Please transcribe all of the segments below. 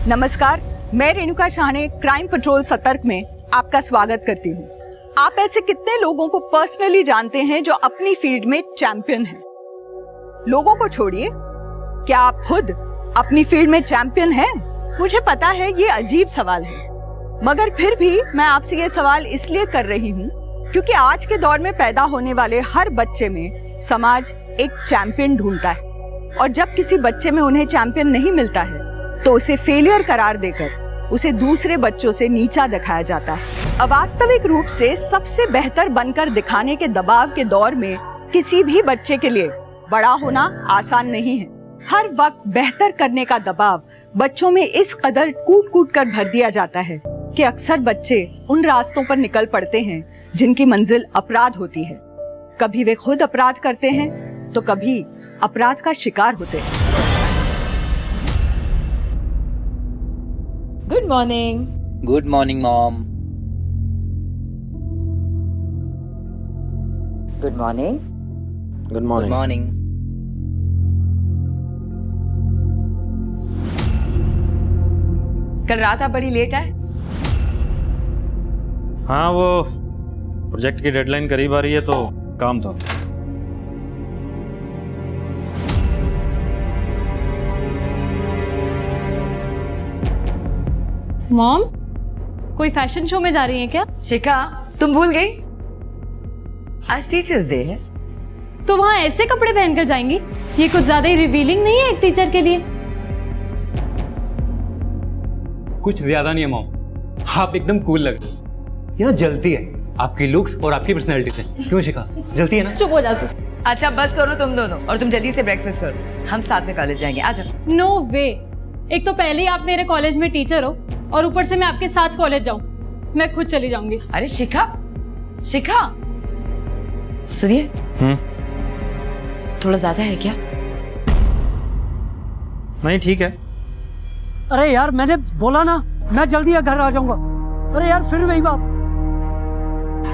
नमस्कार, मैं Renuka Shahane crime petrol सतर्क में आपका स्वागत करती हूँ। आप ऐसे कितने लोगों को पर्सनली जानते हैं जो अपनी फील्ड में चैंपियन हैं? लोगों को छोड़िए, क्या आप खुद अपनी फील्ड में चैंपियन हैं? मुझे पता है ये अजीब सवाल है, मगर फिर भी मैं आपसे ये सवाल इसलिए कर रही हूँ क्योंकि आज के दौर में पैदा होने वाले हर बच्चे में समाज एक चैंपियन ढूंढता है, और जब किसी बच्चे में उन्हें चैंपियन नहीं मिलता है तो उसे फेलियर करार देकर उसे दूसरे बच्चों से नीचा दिखाया जाता है। अवास्तविक रूप से सबसे बेहतर बनकर दिखाने के दबाव के दौर में किसी भी बच्चे के लिए बड़ा होना आसान नहीं है। हर वक्त बेहतर करने का दबाव बच्चों में इस कदर कूट कूट कर भर दिया जाता है कि अक्सर बच्चे उन रास्तों पर निकल पड़ते हैं जिनकी मंजिल अपराध होती है। कभी वे खुद अपराध करते हैं तो कभी अपराध का शिकार होते हैं। Good morning. Good morning, Mom. Good morning. Good morning. Good morning. कल रात आप बड़ी लेट आए? हाँ, वो प्रोजेक्ट की डेडलाइन करीब आ रही है तो काम था। मॉम, कोई फैशन शो में जा रही हैं क्या? शिखा, तुम भूल गई? आज टीचर्स डे है। तो वहाँ ऐसे कपड़े पहनकर जाएंगी? ये कुछ ज्यादा ही रिवीलिंग नहीं है एक टीचर के लिए? कुछ ज्यादा नहीं है मॉम, आप एकदम कूल लग रही हो। ये ना जलती है आपकी लुक्स और आपकी पर्सनैलिटी से। क्यों शिखा, जलती है ना? चुप हो जा तू। अच्छा बस करो तुम दोनों, और तुम जल्दी से ब्रेकफास्ट करो, हम साथ में कॉलेज जाएंगे। आ जाओ। नो वे, एक तो पहले ही आप मेरे कॉलेज में टीचर हो और ऊपर से मैं आपके साथ कॉलेज जाऊं। मैं खुद चली जाऊंगी। अरे शिखा, शिखा सुनिए, थोड़ा ज्यादा है क्या? नहीं, ठीक है। अरे यार, मैंने बोला ना मैं जल्दी घर आ जाऊंगा। अरे यार, फिर वही बात।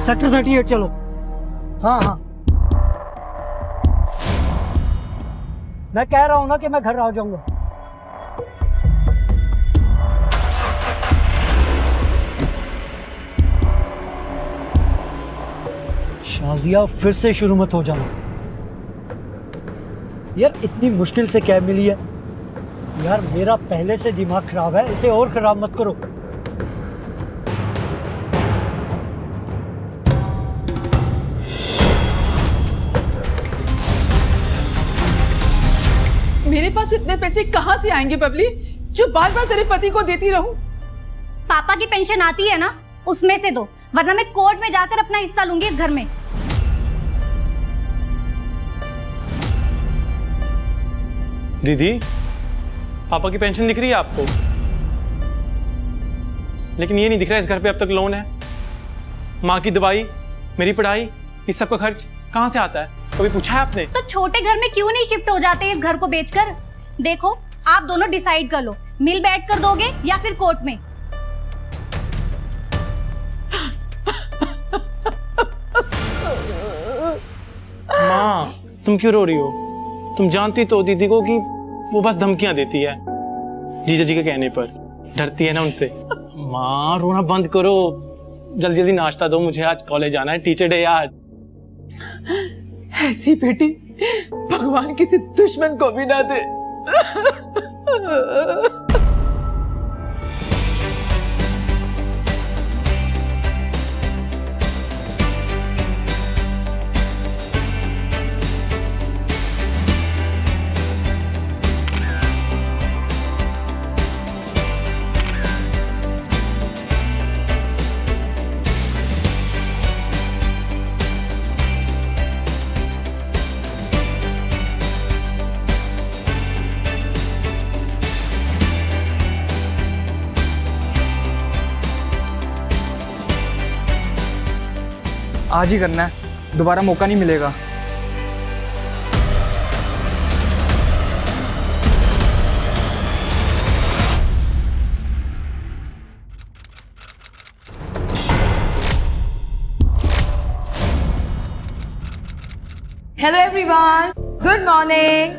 सेक्टर 38 चलो। हाँ हाँ, मैं कह रहा हूँ ना कि मैं घर आ जाऊंगा। शाजिया, फिर से शुरू मत हो जाना यार। इतनी मुश्किल से कैब मिली है यार, मेरा पहले से दिमाग खराब है, इसे और खराब मत करो। मेरे पास इतने पैसे कहाँ से आएंगे बबली, जो बार बार तेरे पति को देती रहूं? पापा की पेंशन आती है ना, उसमें से दो, वरना मैं कोर्ट में जाकर अपना हिस्सा लूंगी इस घर में। दीदी, पापा की पेंशन दिख रही है आपको, लेकिन ये नहीं दिख रहा है इस घर पे अब तक लोन है। माँ की दवाई, मेरी पढ़ाई, इस सब का खर्च कहाँ से आता है? कभी पूछा है आपने? तो छोटे घर में क्यों नहीं शिफ्ट हो जाते इस घर को बेचकर? देखो, आप दोनों डिसाइड कर लो, मिल बैठ कर दोगे या फिर कोर्ट में। माँ, तुम क्यों रो रही हो? तुम जानती तो दीदी को कि वो बस धमकियां देती है जीजा जी के कहने पर, डरती है ना उनसे। माँ, रोना बंद करो, जल्दी जल्दी नाश्ता दो, मुझे आज कॉलेज जाना है, टीचर डे आज। ऐसी बेटी भगवान किसी दुश्मन को भी ना दे। आज ही करना है, दोबारा मौका नहीं मिलेगा। Hello everyone, good morning.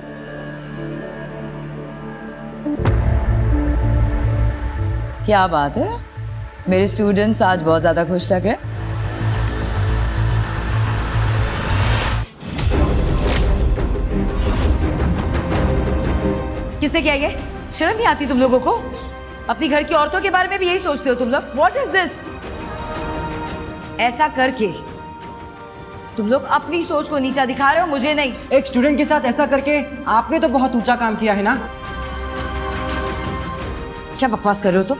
क्या बात है, मेरे स्टूडेंट्स आज बहुत ज्यादा खुश लग रहे हैं। किसने किया ये? शर्म नहीं आती तुम लोगों को? अपनी घर की औरतों के बारे में भी यही सोचते हो तुम लोग? What is this? ऐसा करके तुम लोग अपनी सोच को नीचा दिखा रहे हो, मुझे नहीं। एक स्टूडेंट के साथ ऐसा करके आपने तो बहुत ऊंचा काम किया है ना। क्या बकवास कर रहे हो तुम?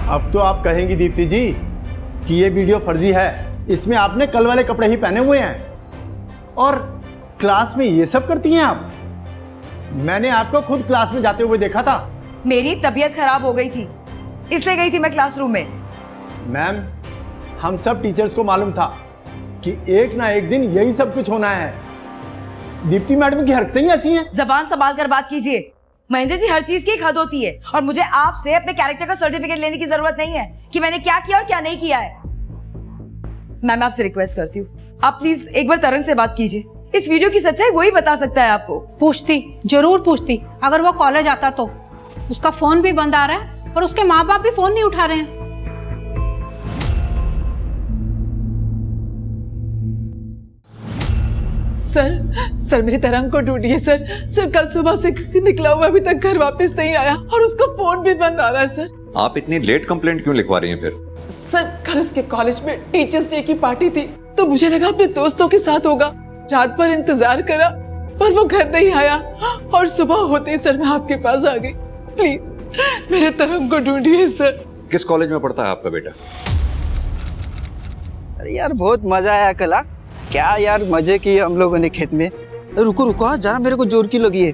अब तो आप कहेंगी दीप्ति जी कि ये वीडियो फर्जी है, इसमें आपने कल वाले कपड़े ही पहने हुए हैं और क्लास में ये सब करती हैं आप। मैंने आपको खुद क्लास में जाते हुए देखा था। मेरी तबीयत खराब हो गई थी, इसलिए गई थी मैं क्लासरूम में। मैम, हम सब टीचर्स को मालूम था कि एक ना एक दिन यही सब कुछ होना है। दीप्ति मैडम की हरकतें ही ऐसी हैं। जबान संभाल कर बात कीजिए महेंद्र जी, हर चीज की एक हद होती है और मुझे आपसे अपने कैरेक्टर का सर्टिफिकेट लेने की जरूरत नहीं है कि मैंने क्या किया और क्या नहीं किया है। मैं आपसे रिक्वेस्ट करती हूँ, आप प्लीज एक बार तरंग से बात कीजिए। इस वीडियो की सच्चाई वही बता सकता है आपको। पूछती, जरूर पूछती। अगर वो कॉलेज आता तो। उसका फोन भी बंद आ रहा है और उसके माँ बाप भी फोन नहीं उठा रहे हैं। सर मेरी तरंग को ढूंढिए सर। सर कल सुबह से निकला हुआ अभी तक घर वापस नहीं आया और उसका फोन भी बंद आ रहा है सर। आप इतनी लेट कंप्लेंट क्यों लिखवा रही हैं फिर? सर कल उसके कॉलेज में टीचर्स डे की पार्टी थी तो मुझे लगा अपने दोस्तों के साथ होगा। रात भर इंतजार करा पर वो घर नहीं आया और सुबह होते ही सर मैं आपके पास आ गई। प्लीज मेरे तरंग को ढूंढिए सर। किस कॉलेज में पढ़ता है आपका बेटा? अरे यार बहुत मजा आया कल। क्या यार मजे किए हम लोगों ने खेत में। रुको रुको, हाँ जरा मेरे को जोर की लगी है,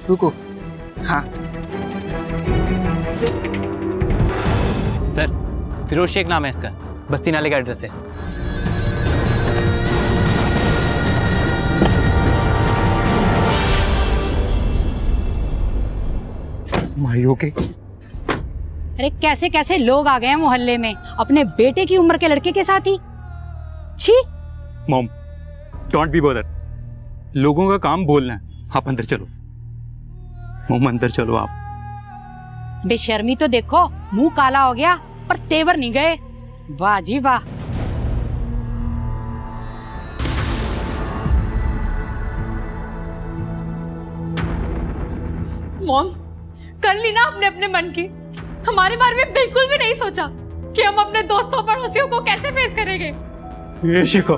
रुको। हाँ सर, फिरोज शेख नाम है इसका, बस्ती नाले का एड्रेस है। ओके। अरे कैसे कैसे लोग आ गए हैं मोहल्ले में अपने बेटे की उम्र के लड़के के साथ ही। छी। Mom, don't be bother. लोगों का काम बोलना है। आप अंदर चलो। मॉम अंदर चलो आप। बेशर्मी तो देखो, मुंह काला हो गया पर तेवर नहीं गए। वाह जी वाह। मॉम, कर ली ना अपने अपने मन की। हमारे बारे में बिल्कुल भी नहीं सोचा कि हम अपने दोस्तों पड़ोसियों को कैसे फेस करेंगे। ये शिखा,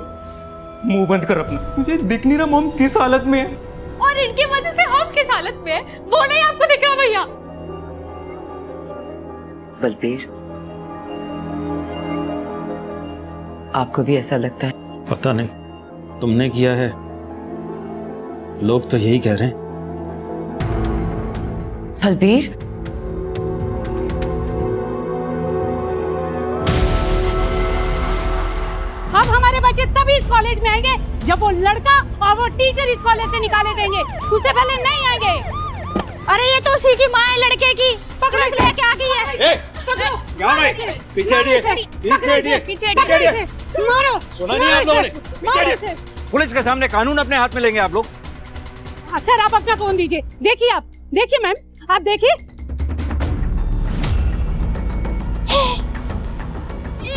मुंह बंद कर अपना। तुझे दिख नहीं रहा मॉम किस हालत में है? और इनकी वजह से हम किस हालत में है वो नहीं आपको दिख रहा भैया? बलबीर, आपको भी ऐसा लगता है? पता नहीं, तुमने किया है, लोग तो यही कह रहे हैं। बलबीर, अब हमारे बच्चे तभी इस कॉलेज में आएंगे जब वो लड़का और वो टीचर इस कॉलेज से निकाले जाएंगे। उससे पहले नहीं आएंगे। अरे ये तो उसी की माँ है लड़के की। पकड़ो, लेके आ गई है। पकड़ो। पीछे हटिए, पीछे हटिए, पीछे हटिए। मारो। सुना नहीं आप लोगों ने? पीछे हटिए। पुलिस के सामने कानून अपने हाथ में लेंगे आप लोग। सर आप अपना फोन दीजिए। देखिए आप, देखिए मैम, आप देखिए।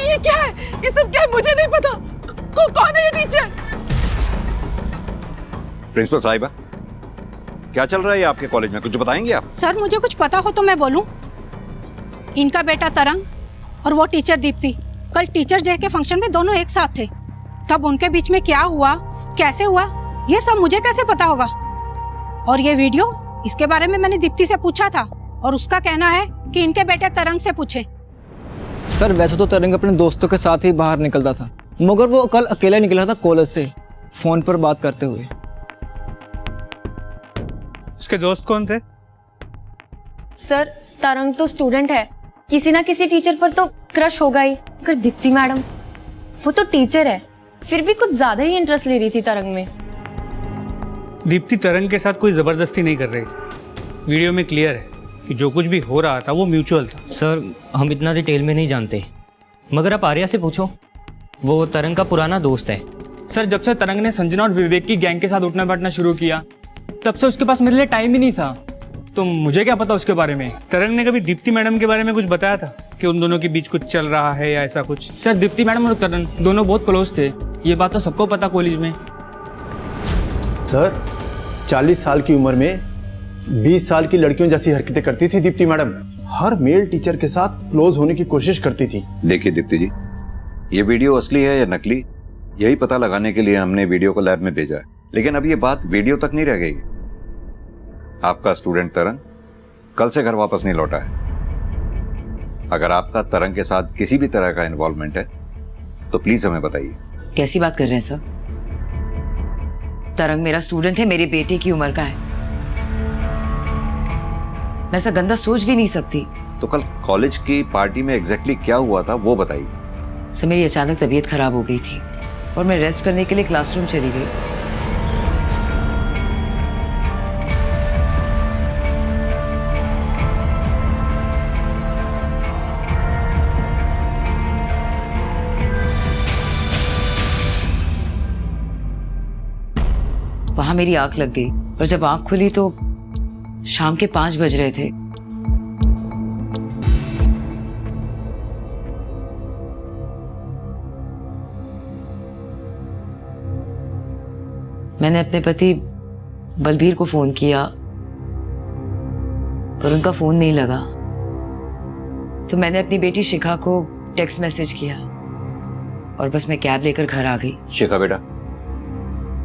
ये क्या है? ये सब क्या है? मुझे नहीं पता। कौन है ये टीचर? प्रिंसिपल साहिबा, क्या चल रहा है आपके कॉलेज में, कुछ बताएंगे आप? सर मुझे कुछ पता हो तो मैं बोलूं। इनका बेटा तरंग और वो टीचर दीप्ति कल टीचर्स डे के फंक्शन में दोनों एक साथ थे। तब उनके बीच में क्या हुआ, कैसे हुआ, ये सब मुझे कैसे पता होगा? और ये वीडियो, इसके बारे में मैंने दीप्ति से पूछा था और उसका कहना है कि इनके बेटे तरंग से पूछे। सर वैसे तो तरंग अपने दोस्तों के साथ ही बाहर निकलता था, मगर वो कल अकेला निकला था कॉलेज से, फोन पर बात करते हुए। उसके दोस्त कौन थे? सर तरंग तो स्टूडेंट है, किसी ना किसी टीचर पर तो क्रश होगा ही। अगर दीप्ति मैडम, वो तो टीचर है, फिर भी कुछ ज्यादा ही इंटरेस्ट ले रही थी तरंग में। दीप्ति तरंग के साथ कोई जबरदस्ती नहीं कर रही, वीडियो में क्लियर है। कि जो कुछ भी हो रहा था वो म्यूचुअल था। सर हम इतना डिटेल में नहीं जानते, मगर आप आर्या से पूछो, वो तरंग का पुराना दोस्त है। सर जब से तरंग ने संजना और विवेक की गैंग के साथ उठना बैठना शुरू किया तब से उसके पास मेरे लिए टाइम ही नहीं था, तो मुझे क्या पता उसके बारे में। तरंग ने कभी दीप्ति मैडम के बारे में कुछ बताया था कि उन दोनों के बीच कुछ चल रहा है या ऐसा कुछ? सर दीप्ति मैडम और तरंग दोनों बहुत क्लोज थे, ये बात तो सबको पता कॉलेज में। सर 40 साल की उम्र में 20 साल की लड़कियों जैसी हरकतें करती थी दीप्ति मैडम। हर मेल टीचर के साथ क्लोज होने की कोशिश करती थी। देखिए दीप्ति जी, ये वीडियो असली है या नकली, यही पता लगाने के लिए हमने वीडियो को लैब में भेजा है। लेकिन अब ये बात वीडियो तक नहीं रह गई। आपका स्टूडेंट तरंग कल से घर वापस नहीं लौटा है। अगर आपका तरंग के साथ किसी भी तरह का इन्वॉल्वमेंट है तो प्लीज हमें बताइए। कैसी बात कर रहे हैं सर? तरंग मेरा स्टूडेंट है, मेरे बेटे की उम्र का है। मैं ऐसा गंदा सोच भी नहीं सकती। तो कल कॉलेज की पार्टी में एग्जैक्टली क्या हुआ था वो बताइए। सर मेरी अचानक तबीयत खराब हो गई थी और मैं रेस्ट करने के लिए क्लासरूम चली गई। वहां मेरी आंख लग गई और जब आंख खुली तो शाम के 5 बज रहे थे। मैंने अपने पति बलबीर को फोन किया पर उनका फोन नहीं लगा, तो मैंने अपनी बेटी शिखा को टेक्स्ट मैसेज किया और बस मैं कैब लेकर घर आ गई। शिखा बेटा,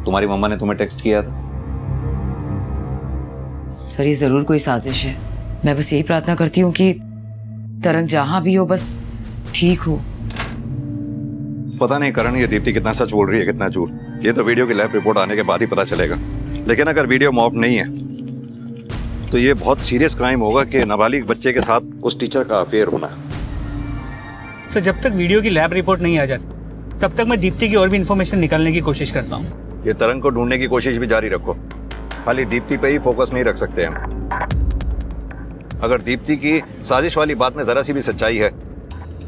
तुम्हारी मम्मा ने तुम्हें टेक्स्ट किया था? सर ये जरूर कोई साजिश है। मैं बस यही प्रार्थना करती हूँ कि तरंग जहां भी हो बस ठीक हो। पता नहीं करण ये दीप्ति कितना सच बोल रही है कितना झूठ, ये तो वीडियो की लैब रिपोर्ट आने के बाद ही पता चलेगा। लेकिन अगर वीडियो मॉप नहीं है तो ये बहुत सीरियस क्राइम होगा कि नाबालिग बच्चे के साथ उस टीचर का अफेयर होना। सर जब तक वीडियो की लैब रिपोर्ट नहीं आ जाती तब तक मैं दीप्ति की और भी इंफॉर्मेशन निकालने की कोशिश करता हूँ। ये तरंग को ढूंढने की कोशिश भी जारी रखो, खाली दीप्ति पे ही फोकस नहीं रख सकते हम। अगर दीप्ति की साजिश वाली बात में जरा सी भी सच्चाई है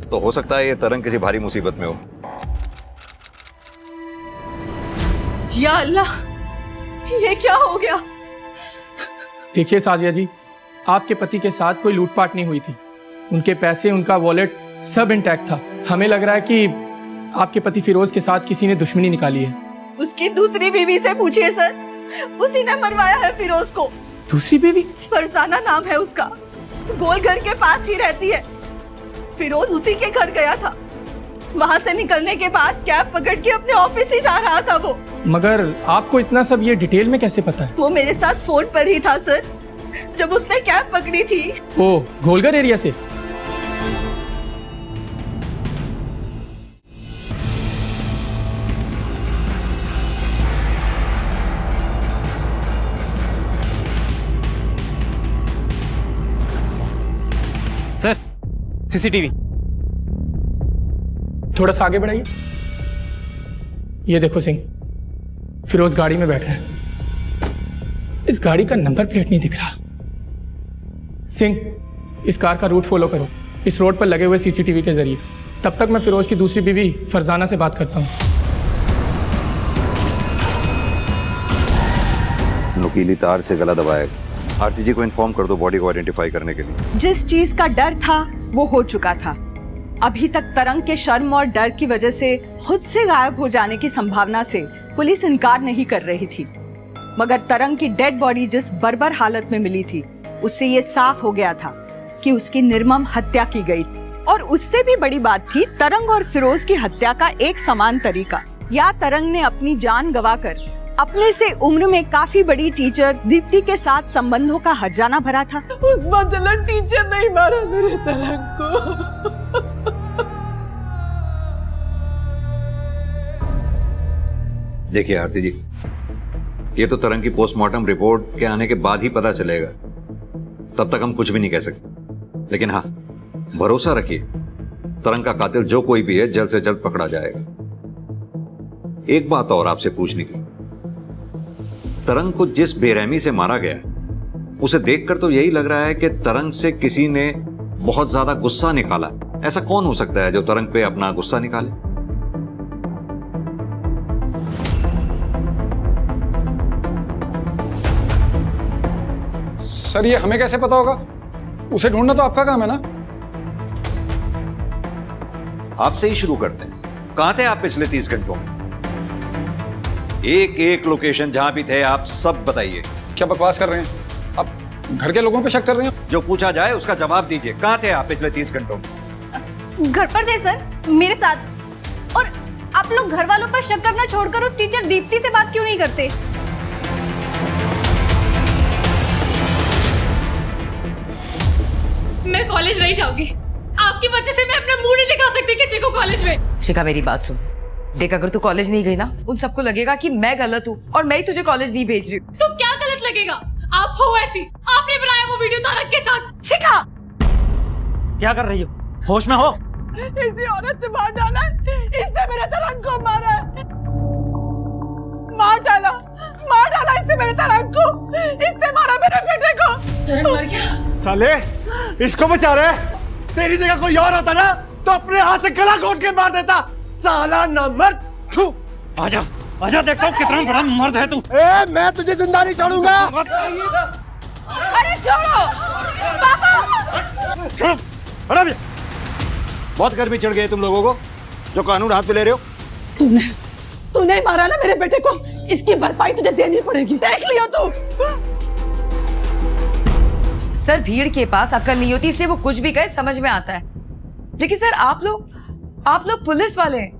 तो हो सकता है ये तरंग किसी भारी मुसीबत में हो। या अल्लाह, ये क्या हो गया? देखिए साजिया जी, आपके पति के साथ कोई लूटपाट नहीं हुई थी। उनके पैसे, उनका वॉलेट सब इंटैक्ट था। हमें लग रहा है कि आपके पति फिरोज के साथ किसी ने दुश्मनी निकाली है। उसकी दूसरी बीवी से पूछिए सर, उसी ने मरवाया है फिरोज को। दूसरी बीवी? फरजाना नाम है उसका, गोलघर के पास ही रहती है। फिरोज उसी के घर गया था, वहाँ से निकलने के बाद कैब पकड़ के अपने ऑफिस ही जा रहा था वो। मगर आपको इतना सब ये डिटेल में कैसे पता है? वो मेरे साथ फोन पर ही था सर, जब उसने कैब पकड़ी थी। वो गोलघर एरिया से? सर सीसीटीवी थोड़ा सा आगे बढ़ाइए। ये देखो सिंह, फिरोज गाड़ी में बैठा है। इस गाड़ी का नंबर प्लेट नहीं दिख रहा। सिंह, इस कार का रूट फॉलो करो, इस रोड पर लगे हुए सीसीटीवी के जरिए। तब तक मैं फिरोज की दूसरी बीवी फरजाना से बात करता हूँ। नुकीली तार से गला दबाया। आरती जी को इन्फॉर्म कर दो बॉडी को आइडेंटिफाई करने के लिए। जिस चीज का डर था वो हो चुका था। अभी तक तरंग के शर्म और डर की वजह से खुद से गायब हो जाने की संभावना से पुलिस इनकार नहीं कर रही थी, मगर तरंग की डेड बॉडी जिस बर्बर हालत में मिली थी उससे ये साफ हो गया था कि उसकी निर्मम हत्या की गई। और उससे भी बड़ी बात थी तरंग और फिरोज की हत्या का एक समान तरीका। या तरंग ने अपनी जान गंवाकर अपने से उम्र में काफी बड़ी टीचर दीप्ति के साथ संबंधों का हर्जाना भरा था। उस बदलन टीचर नहीं मारा मेरे तरंग को। देखिए आरती जी, ये तो तरंग की पोस्टमार्टम रिपोर्ट के आने के बाद ही पता चलेगा, तब तक हम कुछ भी नहीं कह सकते। लेकिन हाँ, भरोसा रखिए, तरंग का कातिल जो कोई भी है जल्द से जल्द पकड़ा जाएगा। एक बात और आपसे पूछनी थी, तरंग को जिस बेरहमी से मारा गया उसे देखकर तो यही लग रहा है कि तरंग से किसी ने बहुत ज्यादा गुस्सा निकाला। ऐसा कौन हो सकता है जो तरंग पे अपना गुस्सा निकाले? सर ये हमें कैसे पता होगा? उसे ढूंढना तो आपका काम है ना। आपसे ही शुरू करते हैं। कहां थे आप पिछले 30 घंटों में? एक एक लोकेशन जहां भी थे आप सब बताइए। क्या बकवास कर रहे हैं आप? घर के लोगों पे शक कर रहे हैं? जो पूछा जाए उसका जवाब दीजिए। कहां थे आप पिछले 30 घंटों में? घर पर थे सर, मेरे साथ। और आप लोग घर वालों पर शक करना छोड़कर उस टीचर दीप्ति से बात क्यों नहीं करते? मैं कॉलेज नहीं जाऊंगी। आपकी वजह से मैं अपना मुंह नहीं दिखा सकती किसी को कॉलेज में। शिखा मेरी बात सुन, देख अगर तू कॉलेज नहीं गई ना, उन सबको लगेगा कि मैं गलत हूँ और मैं ही तुझे कॉलेज नहीं भेज रही हूँ। तो क्या गलत लगेगा? आप हो ऐसी, आपने बनाया वो वीडियो तारक के साथ। शिखा क्या कर रही हो? होश में हो? इसी औरत ने मार डाला है। इसने मेरे तरंग को मारा है। मार डाला इसने मेरे तरंग को। इसने मारा मेरे बेटे को। तरंग मर गया? साले इसको बचा रहे। तेरी जगह कोई और होता ना तो अपने हाथ से गला घोट के मार देता। साला नामर्द। छू आजा आजा, देखता हूँ कितना बड़ा मर्द है तू। ए मैं तुझे जिंदा नहीं छोड़ूंगा। अरे छोड़ो पापा। छोड़। अरे बहुत गर्मी चढ़ गई तुम लोगों को जो कानून हाथ में ले रहे हो। तूने ही मारा ना मेरे बेटे को। इसकी भरपाई तुझे देनी पड़ेगी। देख लियो तू। सर भीड़ के पास अक्ल नहीं होती, इसलिए वो कुछ भी कहे समझ में आता है। लेकिन सर आप लोग पुलिस वाले हैं,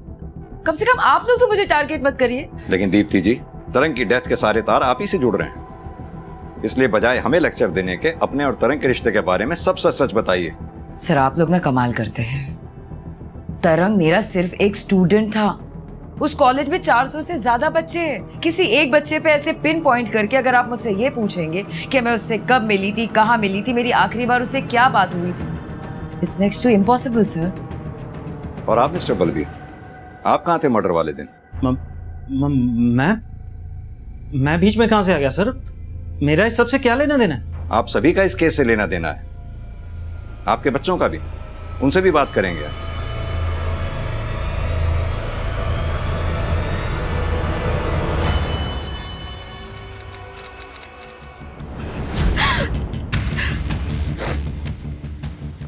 कम से कम आप लोग तो मुझे टारगेट मत करिए। लेकिन दीप्ति जी, तरंग की डेथ के सारे तार आप ही से जुड़ रहे हैं, इसलिए बजाय हमें लेक्चर देने के अपने और तरंग के रिश्ते के बारे में सब सच सच बताइए। सर आप लोग ना कमाल करते हैं। तरंग मेरा सिर्फ एक स्टूडेंट था। उस कॉलेज में 400 से ज्यादा बच्चे हैं। किसी एक बच्चे पे ऐसे पिन पॉइंट करके अगर आप मुझसे ये पूछेंगे कि मैं उससे कब मिली थी, कहाँ मिली थी, मेरी आखिरी बार उससे क्या बात हुई थी, it's next to impossible sir. और आप मिस्टर बलबीर, आप कहाँ थे मर्डर वाले दिन? मैं बीच में कहां से आ गया सर? मेरा इस सबसे क्या लेना देना है? आप सभी का इस केस से लेना देना है, आपके बच्चों का भी। उनसे भी बात करेंगे।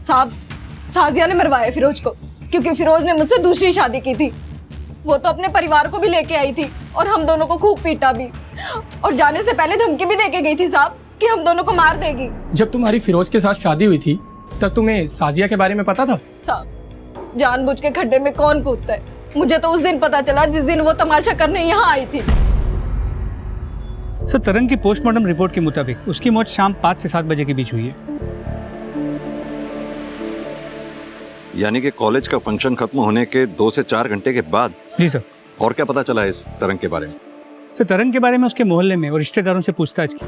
साहब, साजिया ने मरवाया फिरोज को, क्योंकि फिरोज ने मुझसे दूसरी शादी की थी। वो तो अपने परिवार को भी लेके आई थी और हम दोनों को खूब पीटा भी, और जाने से पहले धमकी भी देके गई थी साहब कि हम दोनों को मार देगी। जब तुम्हारी फिरोज के साथ शादी हुई थी तब तुम्हें साजिया के बारे में पता था? साहब जानबूझ के खड्डे में कौन कूदता है? मुझे तो उस दिन पता चला जिस दिन वो तमाशा करने यहाँ आई थी। सर तरंग की पोस्टमार्टम रिपोर्ट के मुताबिक उसकी मौत शाम 5 से 7 बजे के बीच हुई है। यानी कि कॉलेज का फंक्शन खत्म होने के 2 से 4 घंटे के बाद? जी सर। और क्या पता चला इस तरंग के बारे में? सर तरंग के बारे में उसके मोहल्ले में और रिश्तेदारों से पूछताछ की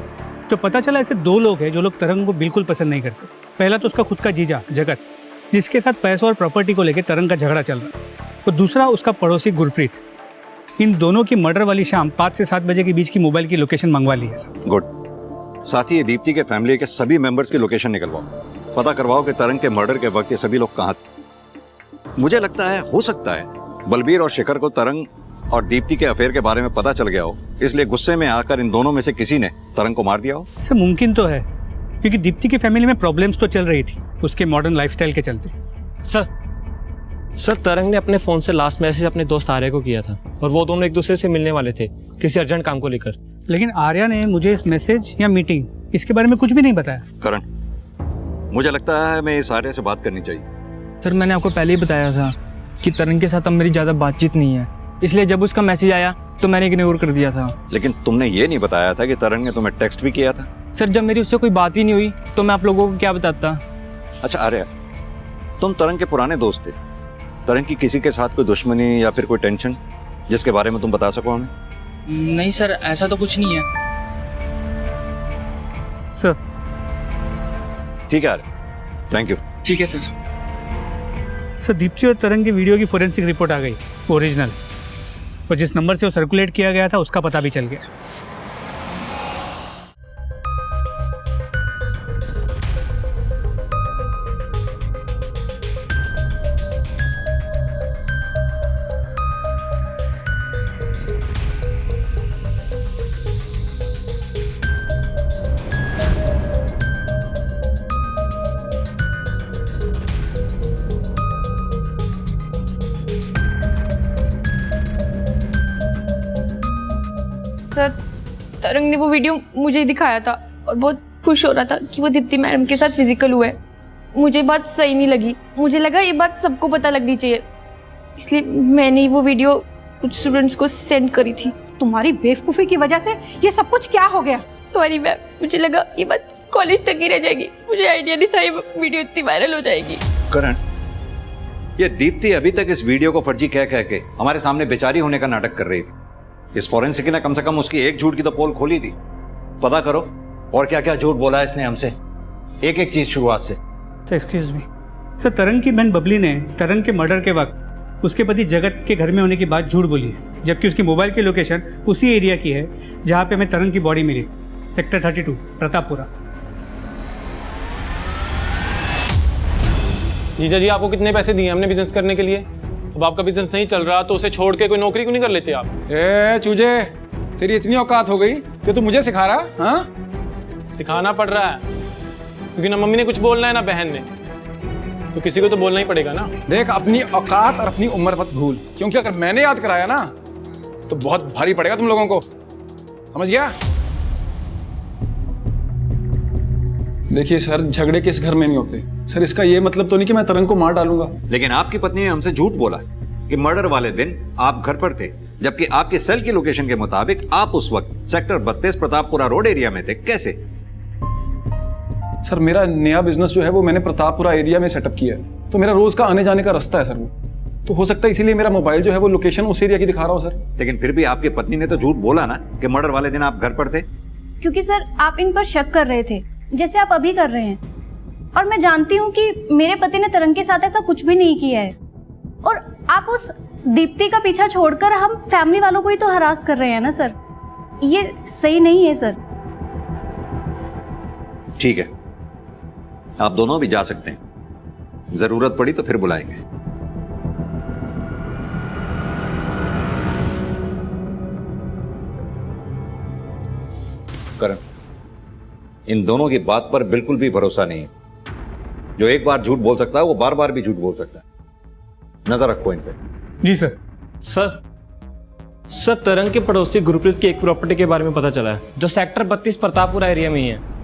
तो पता चला ऐसे 2 लोग हैं जो लोग तरंग को बिल्कुल पसंद नहीं करते। पहला तो उसका खुद का जीजा जगत, जिसके साथ पैसों और प्रॉपर्टी को लेकर तरंग का झगड़ा चल रहा है, और दूसरा उसका पड़ोसी गुरप्रीत। इन दोनों की मर्डर वाली शाम 5 से 7 बजे के बीच की मोबाइल की लोकेशन मंगवा ली है सर। गुड। साथ ही दीप्ति के फैमिली के सभी मेंबर्स की लोकेशन निकलवाओ, पता करवाओ कि तरंग के मर्डर के वक्त ये सभी लोग कहाँ थे। मुझे लगता है, हो सकता है बलबीर और शिखर को तरंग और दीप्ति के अफेयर के बारे में पता चल गया हो, इसलिए गुस्से में आकर इन दोनों में से किसी ने तरंग को मार दिया हो। सर मुमकिन तो है, क्योंकि दीप्ति की फैमिली में प्रॉब्लम्स तो चल रही थी उसके मॉडर्न लाइफस्टाइल के चलते। सर तरंग ने अपने फोन से लास्ट मैसेज अपने दोस्त आर्या को किया था और वो दोनों एक दूसरे से मिलने वाले थे किसी अर्जेंट काम को लेकर। लेकिन आर्या ने मुझे इस मैसेज या मीटिंग इसके बारे में कुछ भी नहीं बताया। करण, मुझे लगता है हमें इस आर्या से बात करनी चाहिए। सर मैंने आपको पहले ही बताया था कि तरंग के साथ अब मेरी ज़्यादा बातचीत नहीं है, इसलिए जब उसका मैसेज आया तो मैंने इग्नोर कर दिया था। लेकिन तुमने ये नहीं बताया था कि तरंग ने तुम्हें टेक्स्ट भी किया था। सर जब मेरी उससे कोई बात ही नहीं हुई तो मैं आप लोगों को क्या बताता। अच्छा आर्या, तुम तरंग के पुराने दोस्त थे, तरंग की किसी के साथ कोई दुश्मनी या फिर कोई टेंशन जिसके बारे में तुम बता सको हमें? नहीं सर, ऐसा तो कुछ नहीं है सर। ठीक है थैंक यू। ठीक है सर। सर दीप्ति और तरंग की वीडियो की फोरेंसिक रिपोर्ट आ गई, ओरिजिनल, और जिस नंबर से वो सर्कुलेट किया गया था उसका पता भी चल गया। तरंग ने वो वीडियो मुझे दिखाया था और बहुत खुश हो रहा था कि वो दीप्ति मैडम के साथ फिजिकल हुआ है। मुझे बात सही नहीं लगी, मुझे लगा ये बात सबको पता लगनी चाहिए, इसलिए मैंने वो वीडियो कुछ स्टूडेंट्स को सेंड करी थी। तुम्हारी बेवकूफ़ी की वजह से ये सब कुछ क्या हो गया? सॉरी मैम, मुझे लगा ये बात कॉलेज तक ही रह जाएगी, मुझे आइडिया नहीं था ये वीडियो इतनी वायरल हो जाएगी। करण, ये दीप्ति अभी तक इस वीडियो को फर्जी कह कह के हमारे सामने बेचारी होने का नाटक कर रही थी। इस फॉरेंसिक ने कम से कम उसकी एक झूठ की तो पोल खोली थी। पता करो और क्या क्या झूठ बोला है इसने हमसे, एक एक चीज शुरुआत से। एक्सक्यूज मी सर, तरंग की बहन बबली ने तरंग के मर्डर के वक्त उसके पति जगत के घर में होने की बात झूठ बोली है, जबकि उसकी मोबाइल की लोकेशन उसी एरिया की है जहाँ पे हमें तरंग की बॉडी मिली, सेक्टर 32 प्रतापपुरा। जीजा जी आपको कितने पैसे दिए हमने बिजनेस करने के लिए? अब आपका बिजनेस नहीं चल रहा तो उसे छोड़ के कोई नौकरी क्यों नहीं कर लेते आप? ए चूजे, तेरी इतनी औकात हो गई कि तू मुझे सिखा रहा? हाँ, सिखाना पड़ रहा है क्योंकि ना मम्मी ने कुछ बोलना है ना बहन ने, तो किसी को तो बोलना ही पड़ेगा ना। देख, अपनी औकात और अपनी उम्र मत भूल, क्योंकि अगर मैंने याद कराया ना तो बहुत भारी पड़ेगा तुम लोगों को, समझ गया? देखिए सर, झगड़े किस घर में नहीं होते सर, इसका ये मतलब तो नहीं कि मैं तरंग को मार डालूंगा। लेकिन आपकी पत्नी ने हमसे झूठ बोला कि मर्डर वाले दिन आप घर पर थे, जबकि आपके सेल की लोकेशन के मुताबिक आप उस वक्त सेक्टर 32 प्रतापपुरा रोड एरिया में थे। कैसे? सर, मेरा नया बिजनेस जो है वो मैंने प्रतापपुरा एरिया में सेटअप किया है, तो मेरा रोज का आने जाने का रास्ता है सर वो, तो हो सकता है इसीलिए मेरा मोबाइल जो है वो लोकेशन उस एरिया की दिखा रहा हो सर। लेकिन फिर भी आपकी पत्नी ने तो झूठ बोला ना कि मर्डर वाले दिन आप घर पर थे। क्योंकि सर आप इन पर शक कर रहे थे जैसे आप अभी कर रहे हैं, और मैं जानती हूँ कि मेरे पति ने तरंग के साथ ऐसा कुछ भी नहीं किया है, और आप उस दीप्ति का पीछा छोड़कर हम फैमिली वालों को ही तो हरास कर रहे हैं ना सर, ये सही नहीं है सर। ठीक है, आप दोनों भी जा सकते हैं, जरूरत पड़ी तो फिर बुलाएंगे। करण, इन दोनों की बात पर बिल्कुल भी भरोसा नहीं है। जो एक बार झूठ बोल सकता है वो बार बार भी झूठ बोल सकता है। नजर रखो इन पे। जी सर। सर तरंग के पड़ोसी गुरप्रीत की एक प्रॉपर्टी के बारे में पता चला है जो सेक्टर 32 प्रतापपुरा एरिया में ही है।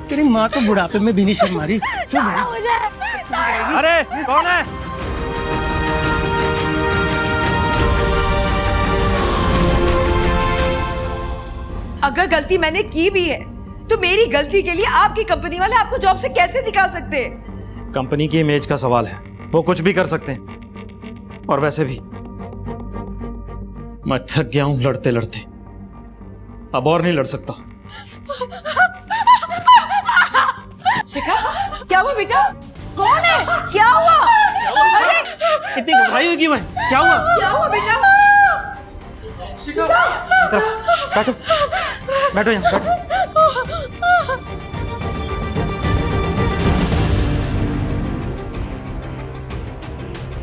तेरी माँ तो बुढ़ापे में भी नहीं शर्म मारी। अरे कौन है? अगर गलती मैंने की भी है तो मेरी गलती के लिए आपकी कंपनी वाले आपको जॉब से कैसे निकाल सकते हैं? कंपनी की इमेज का सवाल है, वो कुछ भी कर सकते हैं। और वैसे भी मैं थक गया हूं लड़ते लड़ते, अब और नहीं लड़ सकता। शिखा, क्या हुआ बेटा? कौन है? क्या हुआ? अरे इतनी घबराई हुई क्यों है? क्या हुआ? क्या हुआ बेटा? शिखा, बैठो बैठो यहाँ बैठो।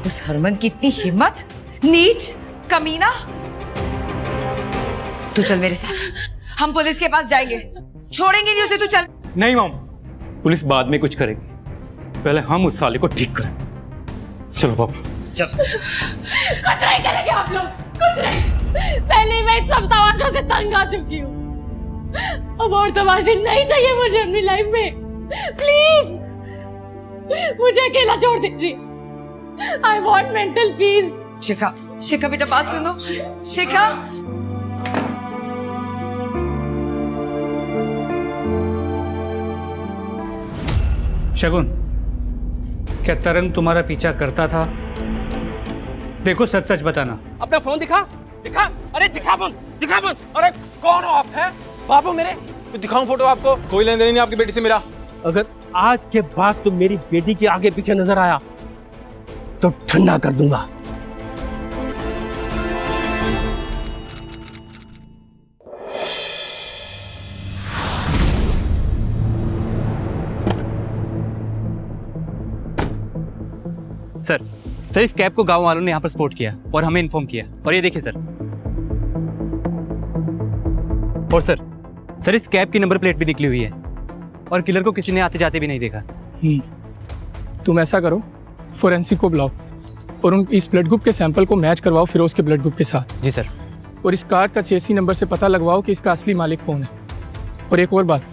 उस हरमन की इतनी हिम्मत, नीच, कमीना। तू चल मेरे साथ, हम पुलिस के पास जाएंगे, छोड़ेंगे नहीं उसे। तू चल। नहीं मॉम, पुलिस बाद में कुछ करेगी, पहले हम उस साले को ठीक करें। चलो पापा चल। कुछ नहीं करेंगे आप लोग, कुछ नहीं। पहले ही मैं इन सब तमाशों से तंग आ चुकी हूँ, अब और तमाशे नहीं चाहिए मुझे अपनी लाइफ में। प्लीज मुझे अकेला छोड़ दीजिए, आई वॉन्ट मेंटल पीस। शिखा, शिखा बेटा बात सुनो। शिखा, शगुन, क्या तरंग तुम्हारा पीछा करता था? देखो सच सच बताना। अपना फोन दिखा। दिखा, अरे दिखा फोन, दिखा फोन। अरे कौन हो आप? हैं बाबू मेरे? दिखाऊं फोटो आपको? कोई लेन देन नहीं आपकी बेटी से मेरा। अगर आज के बाद तुम मेरी बेटी के आगे पीछे नजर आया तो ठंडा कर दूंगा। सर इस कैब को गांव वालों ने यहाँ पर स्पॉट किया और हमें इन्फॉर्म किया। और ये देखिए सर, और सर इस कैब की नंबर प्लेट भी निकली हुई है और किलर को किसी ने आते जाते भी नहीं देखा। तुम ऐसा करो, फोरेंसिक को बुलाओ और उन इस ब्लड ग्रुप के सैंपल को मैच करवाओ फिरोज के ब्लड ग्रुप के साथ। जी सर। और इस कार का चेसी नंबर से पता लगवाओ कि इसका असली मालिक कौन है। और एक और बात,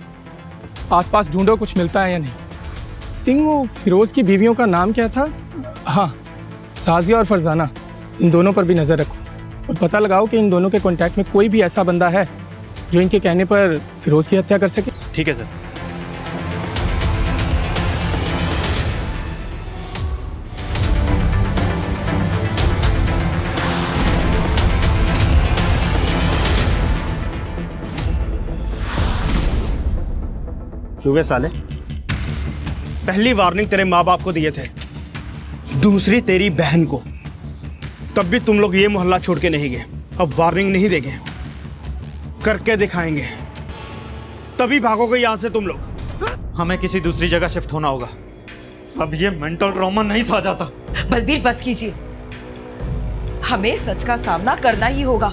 आसपास ढूंढो कुछ मिलता है या नहीं। सिंह, वो फिरोज की बीवियों का नाम क्या था? हाँ, साजिया और फरजाना, इन दोनों पर भी नज़र रखो और पता लगाओ कि इन दोनों के कॉन्टैक्ट में कोई भी ऐसा बंदा है जो इनके कहने पर फिरोज की हत्या कर सके। ठीक है सर। क्यों बे साले? पहली वार्निंग तेरे माँ बाप को दिए थे, दूसरी तेरी बहन को, तब भी तुम लोग ये मोहल्ला छोड़ के नहीं गए। अब वार्निंग नहीं देंगे, करके दिखाएंगे, तभी भागोगे यहां से तुम लोग। हमें किसी दूसरी जगह शिफ्ट होना होगा, अब ये मेंटल ट्रॉमा नहीं सहा जाता। बलबीर बस कीजिए, हमें सच का सामना करना ही होगा।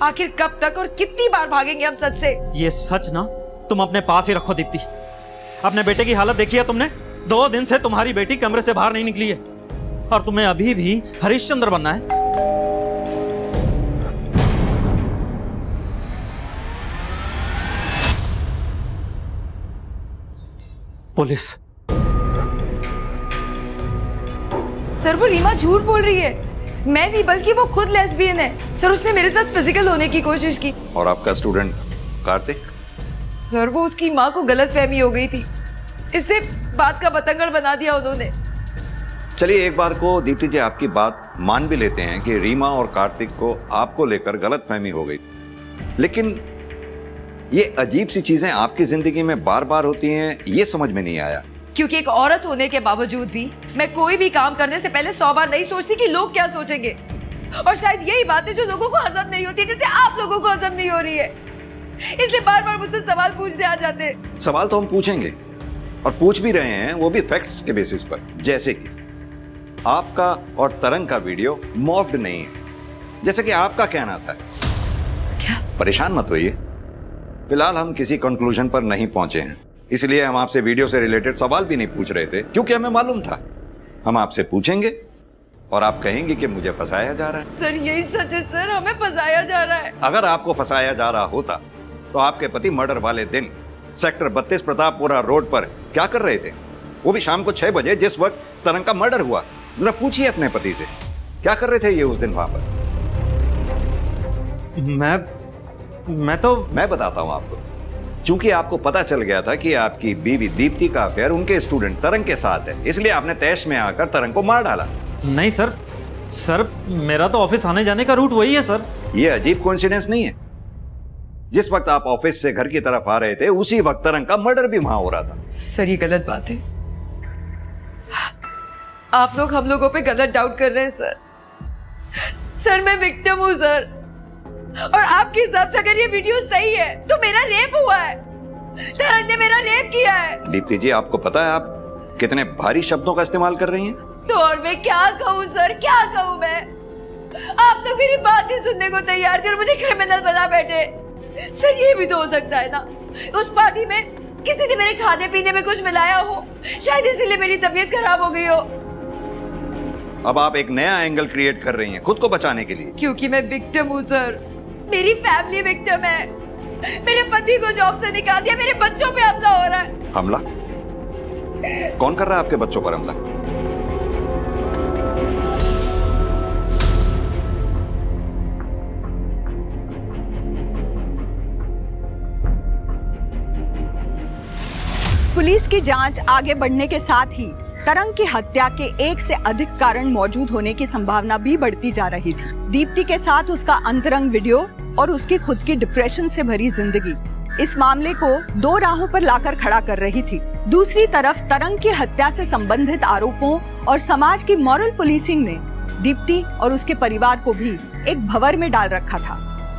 आखिर कब तक और कितनी बार भागेंगे हम सच से? ये सच ना तुम अपने पास ही रखो दीप्ति। अपने बेटे की हालत देखी है तुमने? 2 दिन से तुम्हारी बेटी कमरे से बाहर नहीं निकली है और तुम्हें अभी भी हरिश्चंद्र बनना है। पुलिस। सर वो रीमा झूठ बोल रही है, मैं नहीं बल्कि वो खुद लेस्बियन है। सर उसने मेरे साथ फिजिकल होने की कोशिश की। और आपका स्टूडेंट कार्तिक? सर वो उसकी माँ को गलतफहमी हो गई थी, इससे बात का बतंगड़ बना दिया उन्होंने। चलिए एक बार को दीप्ति जी आपकी बात मान भी लेते हैं कि रीमा और कार्तिक को आपको लेकर गलतफहमी हो गई, लेकिन ये अजीब सी चीजें आपकी जिंदगी में बार बार होती हैं, ये समझ में नहीं आया। क्योंकि एक औरत होने के बावजूद भी मैं कोई भी काम करने से पहले 100 बार नहीं सोचती कि लोग क्या सोचेंगे। और शायद यही बात है जो लोगों को हजम नहीं होती, जैसे आप लोगों को हजम नहीं हो रही है, इसलिए बार बार मुझसे सवाल पूछने आ जाते हैं। सवाल तो हम पूछेंगे और पूछ भी रहे हैं, वो भी फैक्ट्स के बेसिस पर। जैसे कि आपका और तरंग का वीडियो मॉफ्ड नहीं है, जैसे कि आपका कहना था। क्या? परेशान मत होइए, फिलहाल हम किसी कंक्लूजन पर नहीं पहुंचे हैं, इसलिए हम आपसे वीडियो से रिलेटेड सवाल भी नहीं पूछ रहे थे, क्योंकि हमें मालूम था हम आपसे पूछेंगे और आप कहेंगे कि मुझे फंसाया जा रहा है। सर यही सच है सर, हमें फंसाया जा रहा है। अगर आपको फंसाया जा रहा होता तो आपके पति मर्डर वाले दिन सेक्टर 32 प्रतापपुरा रोड पर क्या कर रहे थे, वो भी शाम को 6 बजे, जिस वक्त तरंग का मर्डर हुआ? जरा पूछिए अपने पति से, क्या कर रहे थे ये उस दिन वहां पर? मैं बताता हूं आपको। चूंकि आपको पता चल गया था कि आपकी बीवी दीप्ति का अफेयर उनके स्टूडेंट तरंग के साथ है, इसलिए आपने तैश में आकर तरंग को मार डाला। नहीं सर मेरा तो ऑफिस आने जाने का रूट वही है सर। ये अजीब कोइंसिडेंस नहीं है? जिस वक्त आप ऑफिस से घर की तरफ आ रहे थे उसी वक्त तरंग का मर्डर भी वहां हो रहा था। सर ये गलत बात है, आप लोग हम लोगों पे गलत डाउट कर रहे हैं सर। सर मैं विक्टिम हूं सर, और आपके हिसाब से अगर ये वीडियो सही है तो मेरा रेप हुआ है, तरंग ने मेरा रेप किया है। दीप्ति जी आपको पता है आप कितने भारी शब्दों का इस्तेमाल कर रही हैं? तो और मैं क्या कहूँ सर, क्या कहूँ मैं? आप लोग मेरी बात ही सुनने को तैयार थे और मुझे क्रिमिनल बना बैठे। सर ये भी तो हो सकता है ना, उस पार्टी में किसी ने मेरे खाने पीने में कुछ मिलाया हो, शायद इसीलिए मेरी तबीयत खराब हो गई हो। अब आप एक नया एंगल क्रिएट कर रही हैं खुद को बचाने के लिए। क्योंकि मैं विक्टिम हूँ सर, मेरी फैमिली विक्टिम है। मेरे पति को जॉब से निकाल दिया, मेरे बच्चों पे हमला हो रहा है। हमला? कौन कर रहा है आपके बच्चों पर हमला? पुलिस की जांच आगे बढ़ने के साथ ही तरंग की हत्या के एक से अधिक कारण मौजूद होने की संभावना भी बढ़ती जा रही थी। दीप्ति के साथ उसका अंतरंग वीडियो और उसकी खुद की डिप्रेशन से भरी जिंदगी इस मामले को दो राहों पर लाकर खड़ा कर रही थी। दूसरी तरफ तरंग की हत्या से संबंधित आरोपों और समाज की मॉरल पुलिसिंग ने दीप्ति और उसके परिवार को भी एक भंवर में डाल रखा था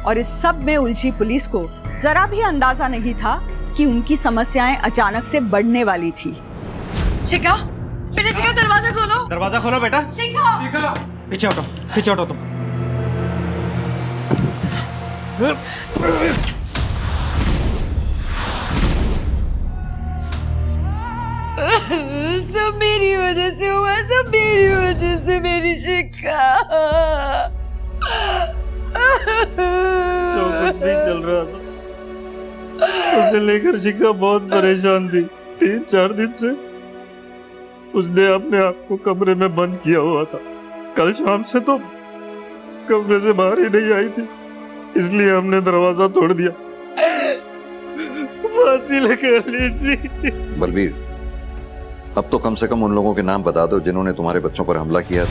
और इस सब में उलझी पुलिस को जरा भी अंदाजा नहीं था कि उनकी समस्याएं अचानक से बढ़ने वाली थी। शिखा, बेटा शिखा, दरवाजा खोलो। दरवाजा खोलो बेटा। शिखा, पीछे हटो, पीछे हटो तुम। सब मेरी वजह से हुआ, सब मेरी वजह से। मेरी शिखा, जो कुछ भी चल रहा था उसे लेकर शिखा बहुत परेशान थी। 3-4 दिन से उसने अपने आप को कमरे में बंद किया हुआ था। कल शाम से तो कमरे से बाहर ही नहीं आई थी, इसलिए हमने दरवाजा तोड़ दिया। फांसी लगा ली थी। बलबीर, अब तो कम से कम उन लोगों के नाम बता दो जिन्होंने तुम्हारे बच्चों पर हमला किया था।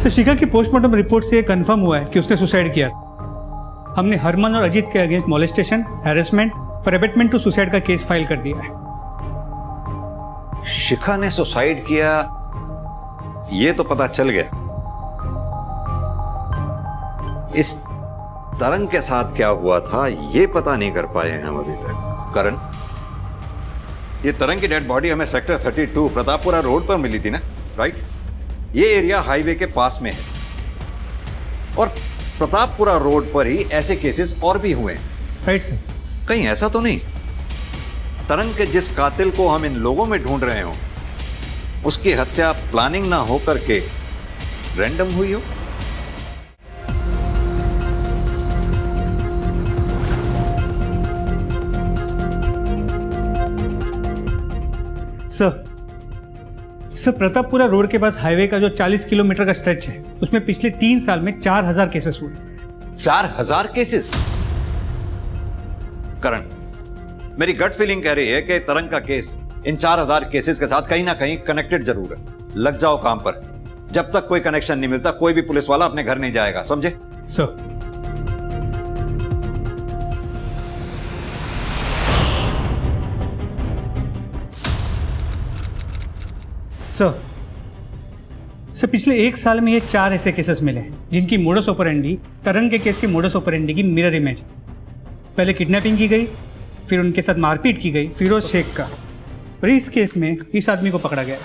तो शिखा की पोस्टमार्टम रिपोर्ट से कंफर्म हुआ है कि उसने सुसाइड किया। हमने हरमन और अजीत के अगेंस्ट मॉलेस्टेशन, हैरेसमेंट और अबेटमेंट टू सुसाइड का केस फाइल कर दिया है। शिखा ने सुसाइड किया ये तो पता चल गया, इस तरंग के साथ क्या हुआ था ये पता नहीं कर पाए हैं हम अभी तक। करण, ये तरंग की डेड बॉडी हमें सेक्टर 32 प्रतापपुरा रोड पर मिली थी ना, राइट? ये एरिया हाईवे के पास में है और प्रतापपुरा रोड पर ही ऐसे केसेस और भी हुए हैं, राइट सर? कहीं ऐसा तो नहीं तरंग के जिस कातिल को हम इन लोगों में ढूंढ रहे हो उसकी हत्या प्लानिंग ना हो करके रैंडम हुई हो? सर, प्रतापपुरा रोड के पास हाईवे का जो 40 किलोमीटर का स्ट्रेच है उसमें पिछले 3 साल में 4000 केसेस हुए। 4000 केसेस? करण, मेरी गट फीलिंग कह रही है कि तरंग का केस इन 4000 केसेस के साथ कहीं ना कहीं कनेक्टेड जरूर है। लग जाओ काम पर, जब तक कोई कनेक्शन नहीं मिलता कोई भी पुलिस वाला अपने घर नहीं जाएगा, समझे? सर, सर पिछले 1 साल में ये 4 ऐसे केसेस मिले जिनकी मोडस ऑपरेंडी तरंग के केस के मोडस ऑपरेंडी की मिरर इमेज। पहले किडनैपिंग की गई, फिर उनके साथ मारपीट की गई फिरोज शेख का, और इस केस में इस आदमी को पकड़ा गया।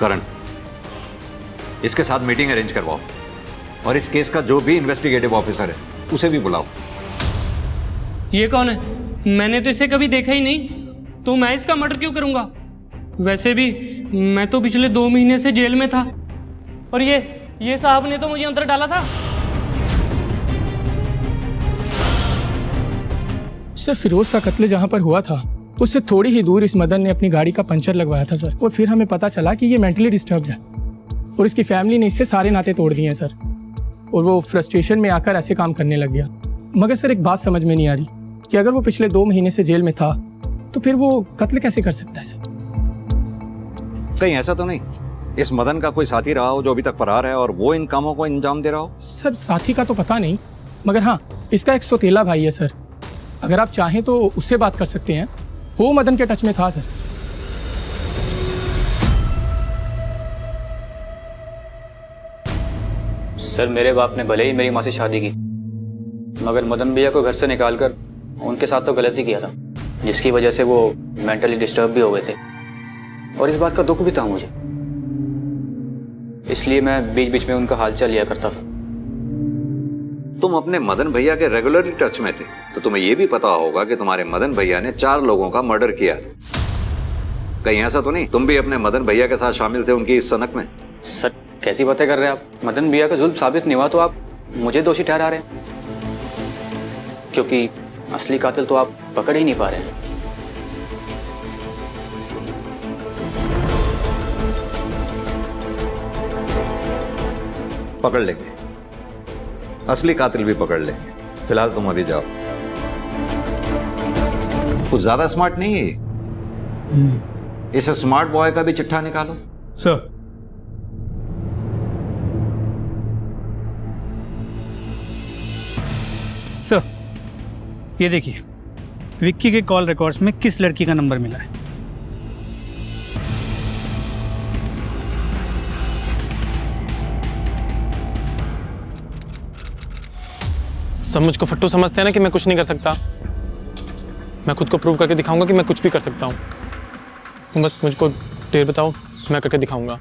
करण, इसके साथ मीटिंग अरेंज करवाओ और इस केस का जो भी इन्वेस्टिगेटिव ऑफिसर है उसे भी बुलाओ। ये कौन है? मैंने तो इसे कभी देखा ही नहीं, तो मैं इसका मर्डर क्यों करूंगा? वैसे भी मैं तो पिछले 2 महीने से जेल में था और ये साहब ने तो मुझे अंदर डाला था। सर, फिरोज का कत्ल जहाँ पर हुआ था उससे थोड़ी ही दूर इस मदन ने अपनी गाड़ी का पंचर लगवाया था सर, और फिर हमें पता चला कि ये मेंटली डिस्टर्ब्ड है और इसकी फैमिली ने इससे सारे नाते तोड़ दिए हैं सर, और वो फ्रस्ट्रेशन में आकर ऐसे काम करने लग गया। मगर सर, एक बात समझ में नहीं आ रही कि अगर वो पिछले 2 महीने से जेल में था तो फिर वो कत्ल कैसे कर सकता है सर? कहीं ऐसा तो नहीं इस मदन का कोई साथी रहा हो जो अभी तक फरार है और वो इन कामों को अंजाम दे रहा हो? सर, साथी का तो पता नहीं, मगर हाँ, इसका एक सौतेला भाई है सर। अगर आप चाहें तो उससे बात कर सकते हैं, वो मदन के टच में था सर। सर, मेरे बाप ने भले ही मेरी माँ से शादी की, मगर मदन भैया को घर से निकालकर उनके साथ तो गलत ही किया था, जिसकी वजह से वो मेंटली डिस्टर्ब भी हो गए थे और इस बात का दुख भी था मुझे, इसलिए मैं बीच बीच में उनका हालचाल लिया करता था। तुम अपने मदन भैया के रेगुलरली टच में थे तो तुम्हें यह भी पता होगा कि तुम्हारे मदन भैया ने 4 लोगों का मर्डर किया था। कहीं ऐसा तो नहीं तुम भी अपने मदन भैया के साथ शामिल थे उनकी इस सनक में? सर, कैसी बातें कर रहे हैं आप? मदन भैया का जुल्म साबित नहीं हुआ तो आप मुझे दोषी ठहरा रहे हैं, क्योंकि असली कातिल तो आप पकड़ ही नहीं पा रहे हैं। पकड़ लेंगे, असली कातिल भी पकड़ लेंगे। फिलहाल तुम अभी जाओ। कुछ ज्यादा स्मार्ट नहीं है ये। इस स्मार्ट बॉय का भी चिट्ठा निकालो। सर सर, ये देखिए विक्की के कॉल रिकॉर्ड्स में किस लड़की का नंबर मिला है। सब मुझको फट्टू समझते हैं ना कि मैं कुछ नहीं कर सकता। मैं खुद को प्रूव करके दिखाऊंगा कि मैं कुछ भी कर सकता हूँ। तुम बस मुझको देर बताओ, मैं करके दिखाऊंगा।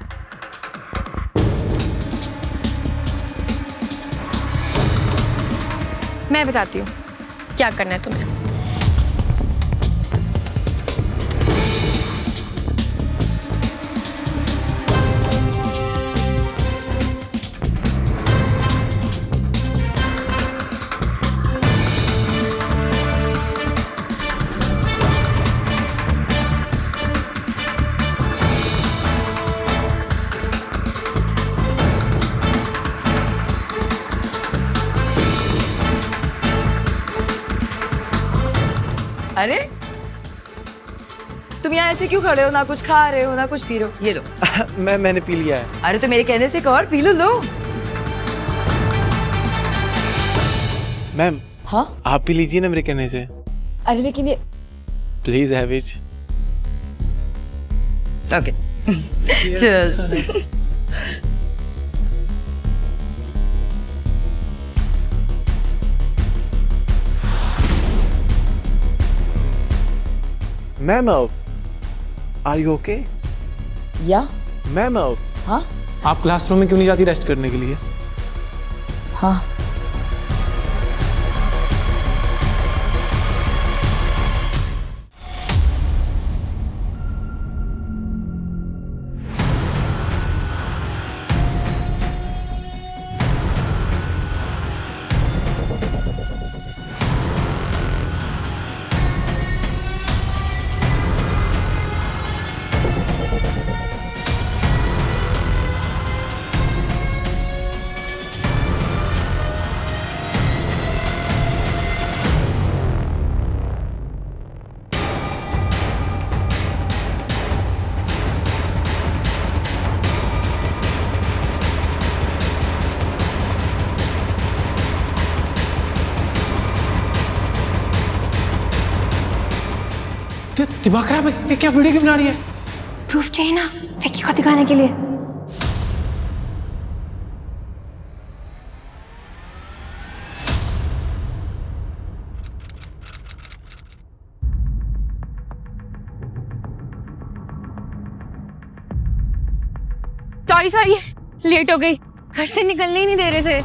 मैं बताती हूँ क्या करना है तुम्हें। अरे तुम यहाँ ऐसे क्यों खड़े हो? ना कुछ खा रहे हो ना कुछ पी रहे हो। ये लो। मैंने पी लिया है। अरे तो मेरे कहने से एक और पी लो। लो। मैम। हाँ आप भी लीजिए ना मेरे कहने से। अरे लेकिन ये प्लीज हैव इट। ओके चल। Ma'am are you okay? या मैम हाँ आप क्लासरूम में क्यों नहीं जाती रेस्ट करने के लिए? हाँ दिमाग खराब है? ये क्या वीडियो क्यों बना रही है? प्रूफ चाहिए ना विक्की को दिखाने के लिए। सॉरी लेट हो गई, घर से निकलने ही नहीं दे रहे थे।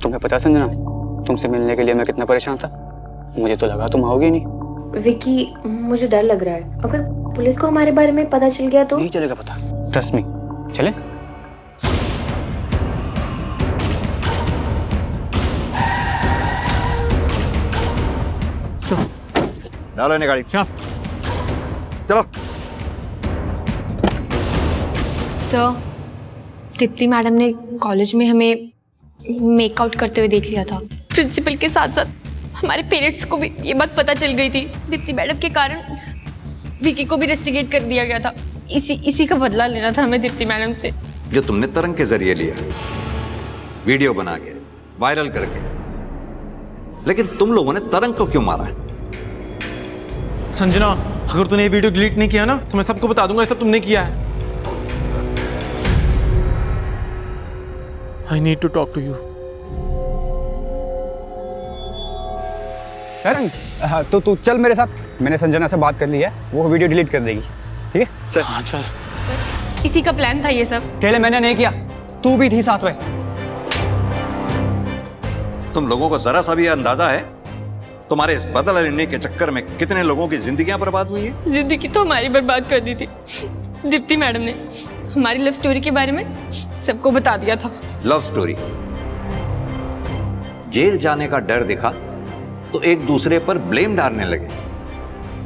तुम्हें पता संजना, तुमसे मिलने के लिए मैं कितना परेशान था। मुझे तो लगा तुम आओगे नहीं। विक्की मुझे डर लग रहा है, अगर पुलिस को हमारे बारे में पता चल गया तो। नहीं चलेगा पता, ट्रस्ट मी। चले? डालो इन्हें गाड़ी। चलो। सर, दीप्ति मैडम ने कॉलेज में हमें मेकआउट करते हुए देख लिया था। प्रिंसिपल के साथ साथ हमारे पेरेंट्स को भी ये बात पता चल गई थी। दीप्ति मैडम के कारण विकी को भी रेस्टिगेट कर दिया गया था। इसी का बदला लेना था हमें दीप्ति मैडम से। जो तुमने तरंग के जरिए लिया, वीडियो बना के वायरल करके, लेकिन तुम लोगों ने तरंग को क्यों मारा? संजना, अगर तूने ये वीडियो डिलीट नहीं किया ना तो मैं सबको बता दूंगा ये सब तुमने किया है। I need to talk to you. तरंग, तो तू चल मेरे साथ। मैंने संजना से बात कर ली है, वो वीडियो डिलीट कर देगी। ठीक है चल। हाँ चल। इसी का प्लान था ये सब। अकेले मैंने नहीं किया, तू भी थी साथ में। तुम लोगों को जरा सा भी अंदाजा है तुम्हारे इस बदला लेने के चक्कर में कितने लोगों की जिंदगियां बर्बाद हुई है? जिंदगी तो हमारी बर्बाद कर दी थी। दीप्ति मैडम ने हमारी लव स्टोरी के बारे में सबको बता दिया था। Love story? जेल जाने का डर दिखा तो एक दूसरे पर ब्लेम डालने लगे।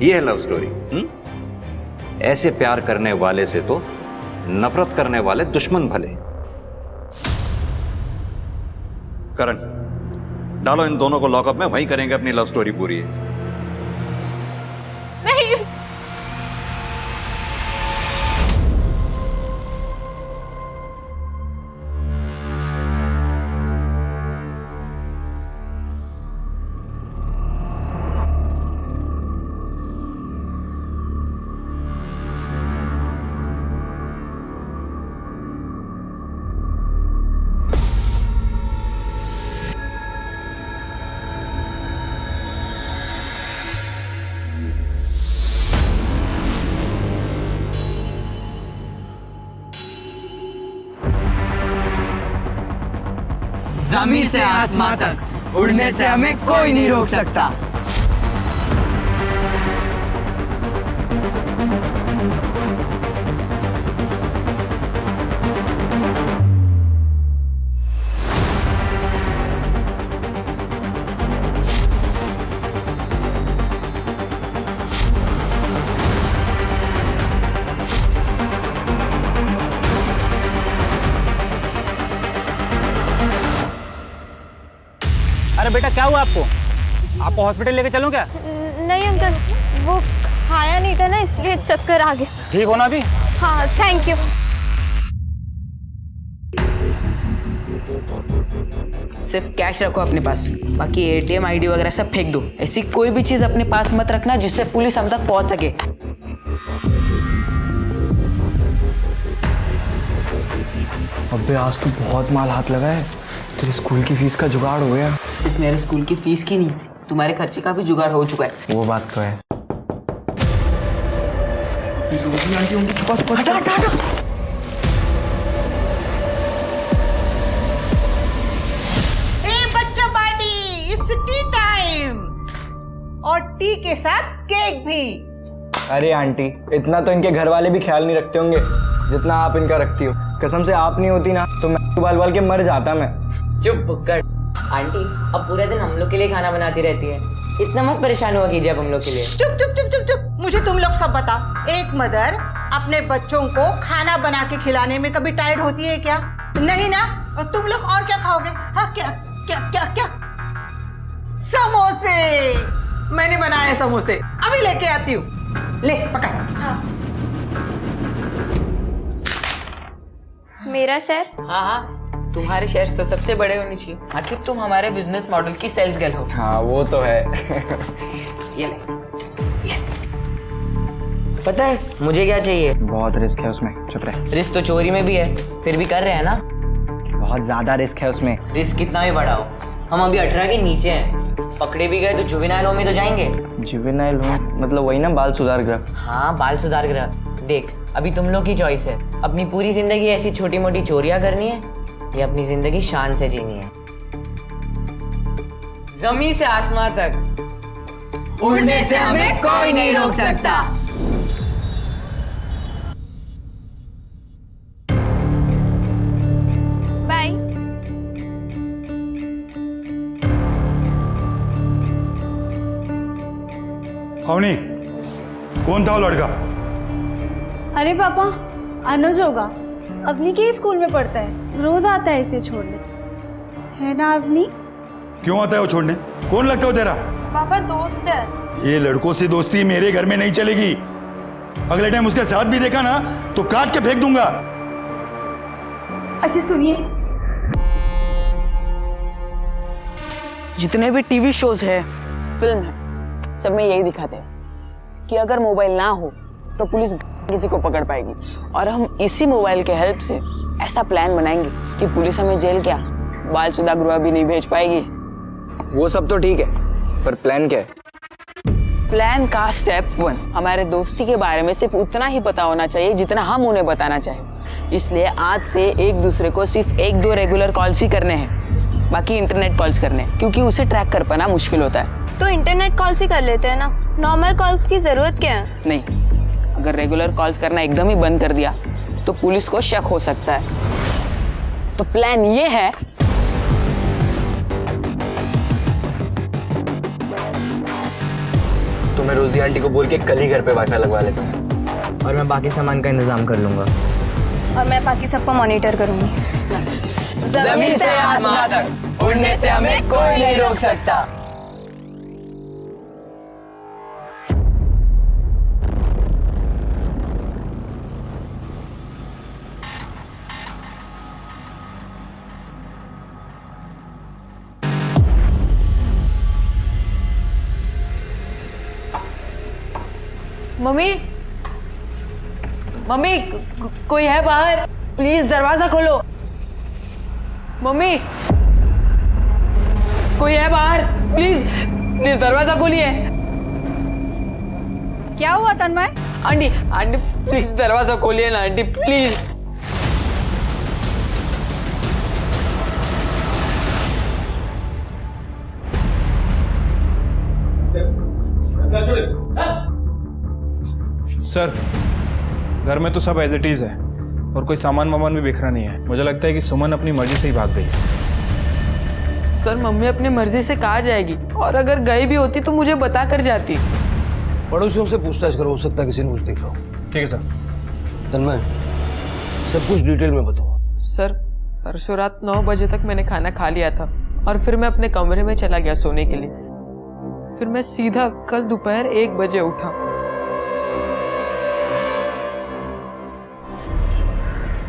ये है लव स्टोरी। ऐसे प्यार करने वाले से तो नफरत करने वाले दुश्मन भले। करण, डालो इन दोनों को लॉकअप में, वहीं करेंगे अपनी लव स्टोरी पूरी। नहीं, ज़मीन से आसमां तक उड़ने से हमें कोई नहीं रोक सकता। अरे बेटा क्या हुआ आपको? आपको हॉस्पिटल लेके चलूं क्या? नहीं अंकल, वो खाया नहीं था ना इसलिए चक्कर आ गया। ठीक हो ना अभी? हाँ थैंक यू। सिर्फ कैश रखो अपने पास, बाकी एटीएम आईडी वगैरह सब फेंक दो। ऐसी कोई भी चीज अपने पास मत रखना जिससे पुलिस हम तक पहुंच सके। अबे आज तो बहुत माल हाथ लगा है। तेरे स्कूल की फीस का जुगाड़ हो गया। सिर्फ मेरे स्कूल की फीस की नहीं, तुम्हारे खर्चे का भी जुगाड़ हो चुका है। वो बात तो है। बच्चा पार्टी, इट्स टी टाइम, और टी के साथ केक भी। अरे आंटी, इतना तो इनके घर वाले भी ख्याल नहीं रखते होंगे जितना आप इनका रखती हो। कसम से आप नहीं होती ना तो मैं बाल बाल के मर जाता। मैं चुप बुक्कड़। आंटी अब पूरे दिन हम लोग के लिए खाना बनाती रहती है, इतना मत परेशान हुआ कीजिए अब हम लोग के लिए। चुप चुप चुप चुप चुप। मुझे तुम लोग सब बताओ, एक मदर अपने बच्चों को खाना बना के खिलाने में कभी टायर्ड होती है क्या? नहीं ना। और तुम लोग और क्या खाओगे? हाँ क्या क्या क्या क्या? समोसे। मैंने बनाए समोसे, अभी लेके आती हूँ। ले पकड़। हाँ। मेरा शेयर? हाँ हाँ, तुम्हारे शेयर्स तो सबसे बड़े होने चाहिए, आखिर तुम हमारे बिजनेस मॉडल की सेल्स गर्ल हो। हाँ वो तो है। ये ले। पता है मुझे क्या चाहिए? बहुत रिस्क है उसमें। चुप रहे। रिस्क तो चोरी में भी है, फिर भी कर रहे हैं ना। बहुत ज्यादा रिस्क है उसमें। रिस्क कितना भी बड़ा हो, हम अभी 18 के नीचे हैं। पकड़े भी गए तो जुवेनाइल होम में तो जाएंगे। जुवेनाइल होम मतलब वही ना, बाल सुधार गृह? हाँ बाल सुधार गृह। देख अभी तुम लोग की चॉइस है, अपनी पूरी जिंदगी ऐसी छोटी मोटी चोरियां करनी है या अपनी जिंदगी शान से जीनी है। जमीन से आसमां तक उड़ने से हमें कोई नहीं रोक सकता। बाय। अवनी, कौन था वो लड़का? अरे पापा, अनुज होगा। अवनी के स्कूल में पढ़ता है, रोज आता है इसे छोड़ने, है ना अवनी? क्यों आता है वो छोड़ने? कौन लगता है वो तेरा? पापा दोस्त है। ये लड़कों से दोस्ती मेरे घर में नहीं चलेगी। अगले टाइम उसके साथ भी देखा ना तो काट के फेंक दूंगा। अच्छा सुनिए, जितने भी टीवी शोज है, फिल्म है, सब में यही दिखाते हैं कि अगर मोबाइल ना हो तो पुलिस किसी को पकड़ पाएगी, और हम इसी मोबाइल के हेल्प से ऐसा प्लान बनाएंगे कि पुलिस हमें जेल क्या बाल सुधा गृह भी नहीं भेज पाएगी। वो सब तो ठीक है, पर प्लान क्या है? प्लान का स्टेप 1, हमारे दोस्ती के बारे में सिर्फ उतना ही पता होना चाहिए जितना हम उन्हें बताना चाहें। इसलिए आज से एक दूसरे को सिर्फ 1-2 रेगुलर कॉल्स ही करने हैं, बाकी इंटरनेट कॉल्स करने हैं, क्योंकि उसे ट्रैक कर पाना मुश्किल होता है। तो इंटरनेट कॉल्स ही कर लेते हैं ना, नॉर्मल कॉल्स की जरूरत क्या है? नहीं, अगर रेगुलर कॉल्स करना एकदम ही बंद कर दिया तो पुलिस को शक हो सकता है। तो प्लान ये है तो मैं रोजी आंटी को बोल के कल ही घर पे वाईफाई लगवा लेता हूँ। और मैं बाकी सामान का इंतजाम कर लूँगा। और मैं बाकी सबको मॉनिटर करूंगी। जमीन से आसमां तक उड़ने से हमें कोई नहीं रोक सकता। मम्मी, मम्मी, कोई है बाहर? प्लीज दरवाजा खोलो। मम्मी, कोई है बाहर? प्लीज प्लीज दरवाजा खोलिए। क्या हुआ तन्मय? आंटी, आंटी प्लीज दरवाजा खोलिए ना आंटी, प्लीज। सर, घर में तो सब एज इट इज है और कोई सामान वामान भी बिखरा नहीं है। मुझे लगता है कि सुमन अपनी मर्जी से ही भाग गई। सर, मम्मी अपनी मर्जी से कहाँ जाएगी? और अगर गई भी होती तो मुझे बता कर जाती। पड़ोसियों से पूछताछ करो, हो सकता है किसी ने कुछ देखा हो। ठीक है सर। तन्मय, सब कुछ डिटेल में बताओ। सर, परसों रात 9 बजे तक मैंने खाना खा लिया था और फिर मैं अपने कमरे में चला गया सोने के लिए। फिर मैं सीधा कल दोपहर 1 बजे उठा।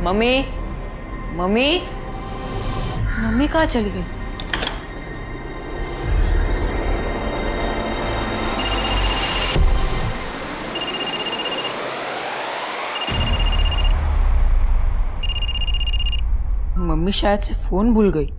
मम्मी, मम्मी, मम्मी कहाँ चली गई? मम्मी शायद से फोन भूल गई।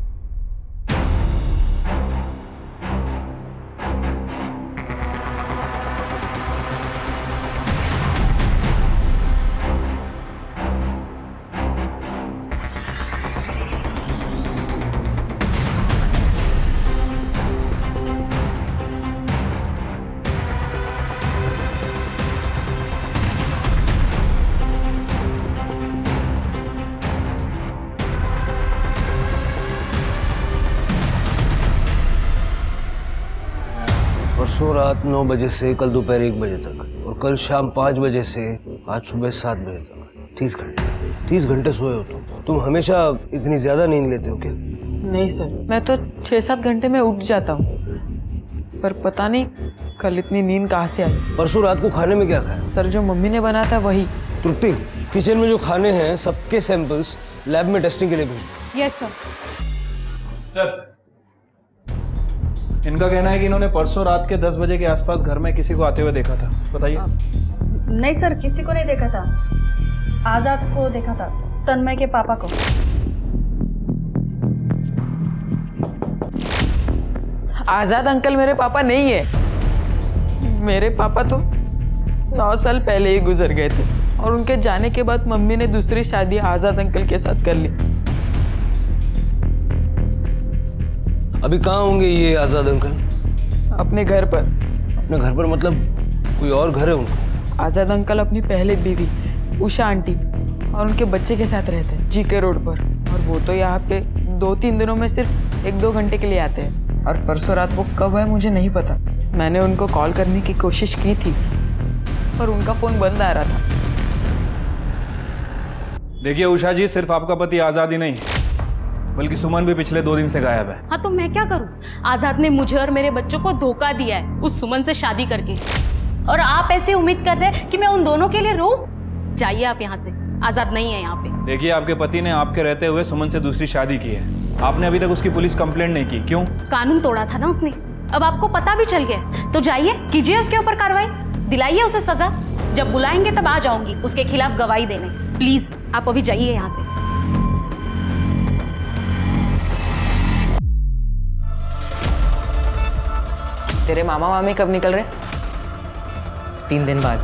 परसों रात 9 बजे से कल दोपहर 1 बजे तक और कल शाम 5 बजे से आज सुबह 7 बजे तक 30 घंटे सोए हो तुम हमेशा इतनी ज्यादा नींद लेते हो क्या? नहीं सर, मैं तो 6-7 घंटे में उठ जाता हूँ, पर पता नहीं कल इतनी नींद कहाँ से आई। परसों रात को खाने में क्या खाया? सर, जो मम्मी ने बनाया था वही। त्रुटि, किचन में जो खाने हैं सबके सैंपल्स लैब में टेस्टिंग के लिए भेजो। Yes sir. सर, इनका कहना है कि इन्होंने परसों रात के 10 बजे के आसपास घर में किसी को आते हुए देखा था। बताइए। नहीं सर, किसी को नहीं देखा था। आजाद को देखा था, तन्मय के पापा को। आजाद अंकल मेरे पापा नहीं है। मेरे पापा तो 9 साल पहले ही गुजर गए थे और उनके जाने के बाद मम्मी ने दूसरी शादी आजाद अंकल के साथ कर ली। अभी कहाँ होंगे ये आजाद अंकल? अपने घर पर। अपने घर पर मतलब कोई और घर है उनका? आजाद अंकल अपनी पहले बीवी उषा आंटी और उनके बच्चे के साथ रहते हैं जीके रोड पर, और वो तो यहाँ पे 2-3 दिनों में सिर्फ 1-2 घंटे के लिए आते हैं। और परसों रात वो कब है मुझे नहीं पता। मैंने उनको कॉल करने की कोशिश की थी पर उनका फोन बंद आ रहा था। देखिए उषा जी, सिर्फ आपका पति आजाद ही नहीं बल्कि सुमन भी पिछले 2 दिन से गायब है। हाँ तो मैं क्या करूं? आजाद ने मुझे और मेरे बच्चों को धोखा दिया है उस सुमन से शादी करके, और आप ऐसे उम्मीद कर रहे हैं कि मैं उन दोनों के लिए रो? जाइए आप यहाँ से, आजाद नहीं है यहाँ पे। देखिए, आपके पति ने आपके रहते हुए सुमन से दूसरी शादी की है। आपने अभी तक उसकी पुलिस कंप्लेंट नहीं की, क्यों? कानून तोड़ा था ना उसने, अब आपको पता भी चल गया, तो जाइए कीजिए उसके ऊपर कार्रवाई, दिलाइए उसे सजा। जब बुलाएंगे तब आ जाऊंगी उसके खिलाफ गवाही देने। प्लीज आप अभी जाइए यहाँ से। तेरे मामा मामी कब निकल रहे? 3 दिन बाद।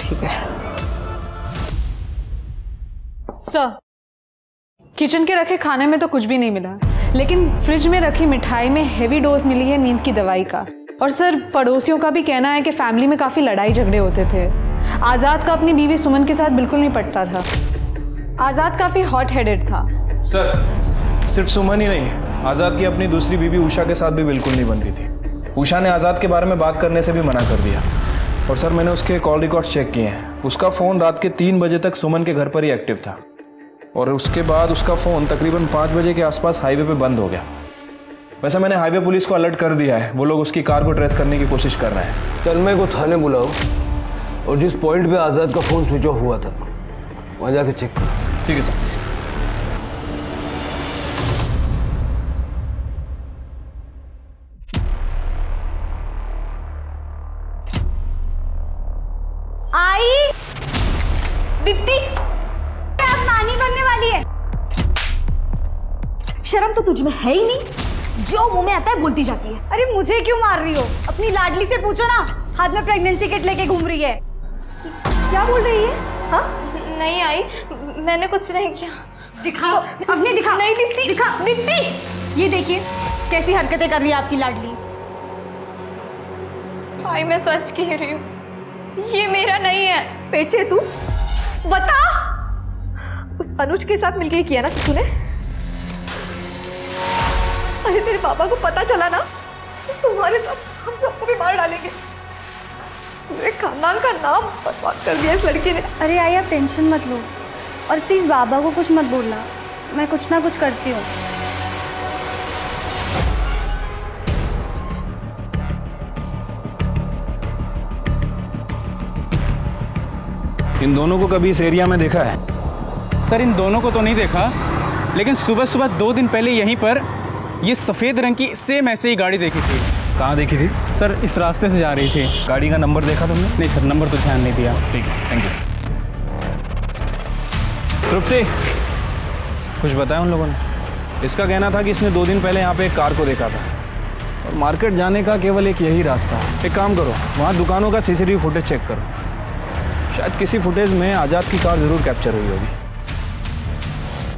ठीक है सर। किचन के रखे खाने में तो कुछ भी नहीं मिला, लेकिन फ्रिज में रखी मिठाई में हेवी डोज मिली है नींद की दवाई का। और सर, पड़ोसियों का भी कहना है कि फैमिली में काफी लड़ाई झगड़े होते थे। आजाद का अपनी बीवी सुमन के साथ बिल्कुल नहीं पटता था। आजाद काफी हॉट हेडेड था। सर, सिर्फ सुमन ही नहीं, आजाद की अपनी दूसरी बीवी उषा के साथ भी बिल्कुल नहीं बनती थी। उषा ने आज़ाद के बारे में बात करने से भी मना कर दिया। और सर मैंने उसके कॉल रिकॉर्ड्स चेक किए हैं। उसका फ़ोन रात के 3 बजे तक सुमन के घर पर ही एक्टिव था और उसके बाद उसका फ़ोन तकरीबन 5 बजे के आसपास हाईवे पे बंद हो गया। वैसे मैंने हाईवे पुलिस को अलर्ट कर दिया है, वो लोग उसकी कार को ट्रेस करने की कोशिश कर रहे हैं। तन्मय को थाने बुलाओ और जिस पॉइंट पे आज़ाद का फ़ोन स्विच ऑफ हुआ था वहाँ जाके चेक करो। ठीक है सर। आई दीप्ति, अब नानी बनने वाली है। शर्म तो तुझ में है ही नहीं, जो मुंह में आता है बोलती जाती है। अरे मुझे क्यों मार रही हो? अपनी लाडली से पूछो ना, हाथ में प्रेगनेंसी किट लेके घूम रही है। क्या बोल रही है? हाँ? नहीं आई, मैंने कुछ नहीं किया। दिखाओ, अपनी दिखा। नहीं दीप्ति, दिखा दीप्ति। ये देखिए कैसी हरकतें कर रही है आपकी लाडली। आई मैं सच कह रही हूँ, ये मेरा नहीं है। पेट से तू बता, उस अनुज के साथ मिलके किया ना सब तूने? अरे तेरे पापा को पता चला ना तो तुम्हारे साथ हम सबको भी मार डालेंगे। मेरे खानदान का नाम बर्बाद कर दिया इस लड़की ने। अरे आई आप टेंशन मत लो और प्लीज बाबा को कुछ मत बोलना, मैं कुछ ना कुछ करती हूँ। इन दोनों को कभी इस एरिया में देखा है? सर इन दोनों को तो नहीं देखा, लेकिन सुबह सुबह 2 दिन पहले यहीं पर ये सफ़ेद रंग की सेम ऐसे ही गाड़ी देखी थी। कहाँ देखी थी? सर इस रास्ते से जा रही थी। गाड़ी का नंबर देखा तुमने? नहीं सर, नंबर तो ध्यान नहीं दिया। ठीक है, थैंक यू। तृप्ति, कुछ बताया उन लोगों ने? इसका कहना था कि इसने 2 दिन पहले यहाँ पे एक कार को देखा था और मार्केट जाने का केवल एक यही रास्ता है। एक काम करो, वहाँ दुकानों का CCTV फुटेज चेक करो, शायद किसी फुटेज में आज़ाद की कार ज़रूर कैप्चर हुई होगी।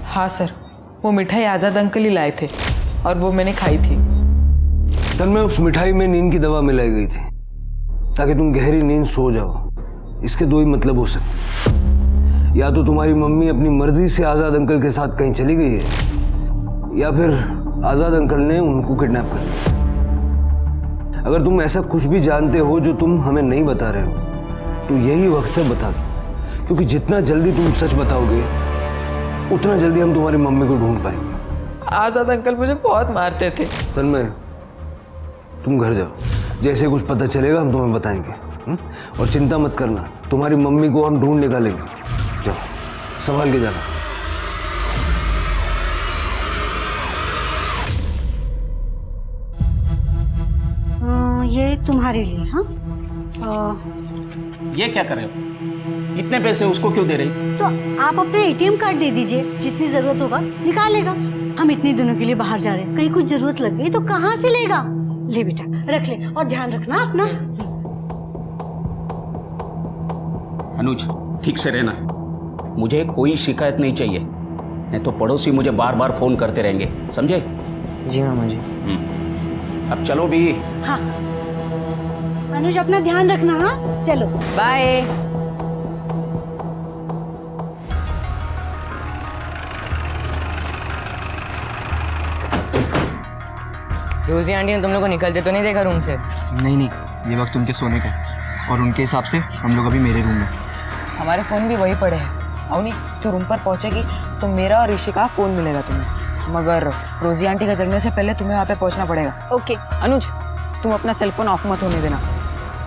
हाँ सर, वो मिठाई आज़ाद अंकल ही लाए थे और वो मैंने खाई थी। तन्मय, उस मिठाई में नींद की दवा मिलाई गई थी ताकि तुम गहरी नींद सो जाओ। इसके 2 ही मतलब हो सकते, या तो तुम्हारी मम्मी अपनी मर्जी से आज़ाद अंकल के साथ कहीं चली गई है या फिर आज़ाद अंकल ने उनको किडनैप कर लिया। अगर तुम ऐसा कुछ भी जानते हो जो तुम हमें नहीं बता रहे हो तो यही वक्त है बता दो, क्योंकि जितना जल्दी तुम सच बताओगे उतना जल्दी हम तुम्हारी मम्मी को ढूंढ पाएंगे। आज़ाद अंकल मुझे बहुत मारते थे। तन्मय, तुम घर जाओ, जैसे कुछ पता चलेगा हम तुम्हें बताएंगे। और चिंता मत करना, तुम्हारी मम्मी को हम ढूंढ निकालेंगे। जाओ, संभाल के जाना। ये तुम्हारे लिए। हाँ, ये क्या कर रहे हो? इतने पैसे उसको क्यों दे रही? तो आप अपना ATM कार्ड दे दीजिए, जितनी जरूरत होगा निकालेगा। हम इतने दिनों के लिए बाहर जा रहे हैं, कहीं कुछ जरूरत लग गई तो कहाँ से लेगा? ले बेटा, रख ले और ध्यान रखना अपना। अनुज, ठीक से रहना, मुझे कोई शिकायत नहीं चाहिए, नहीं तो पड़ोसी मुझे बार बार फोन करते रहेंगे, समझे? जी मामा जी। अब चलो भी। हाँ अनुज, अपना ध्यान रखना। हाँ चलो, बाय। रोजी आंटी ने तुम लोग को निकलते तो नहीं देखा रूम से? नहीं नहीं, ये वक्त उनके सोने का है और उनके हिसाब से हम लोग अभी मेरे रूम में। हमारे फ़ोन भी वही पड़े हैं। अवनी, तू रूम पर पहुंचेगी तो मेरा और ऋषि का फ़ोन मिलेगा तुम्हें, मगर रोजी आंटी का जगने से पहले तुम्हें वहाँ पे पहुंचना पड़ेगा। ओके। अनुज, तुम अपना सेल फोन ऑफ मत होने देना।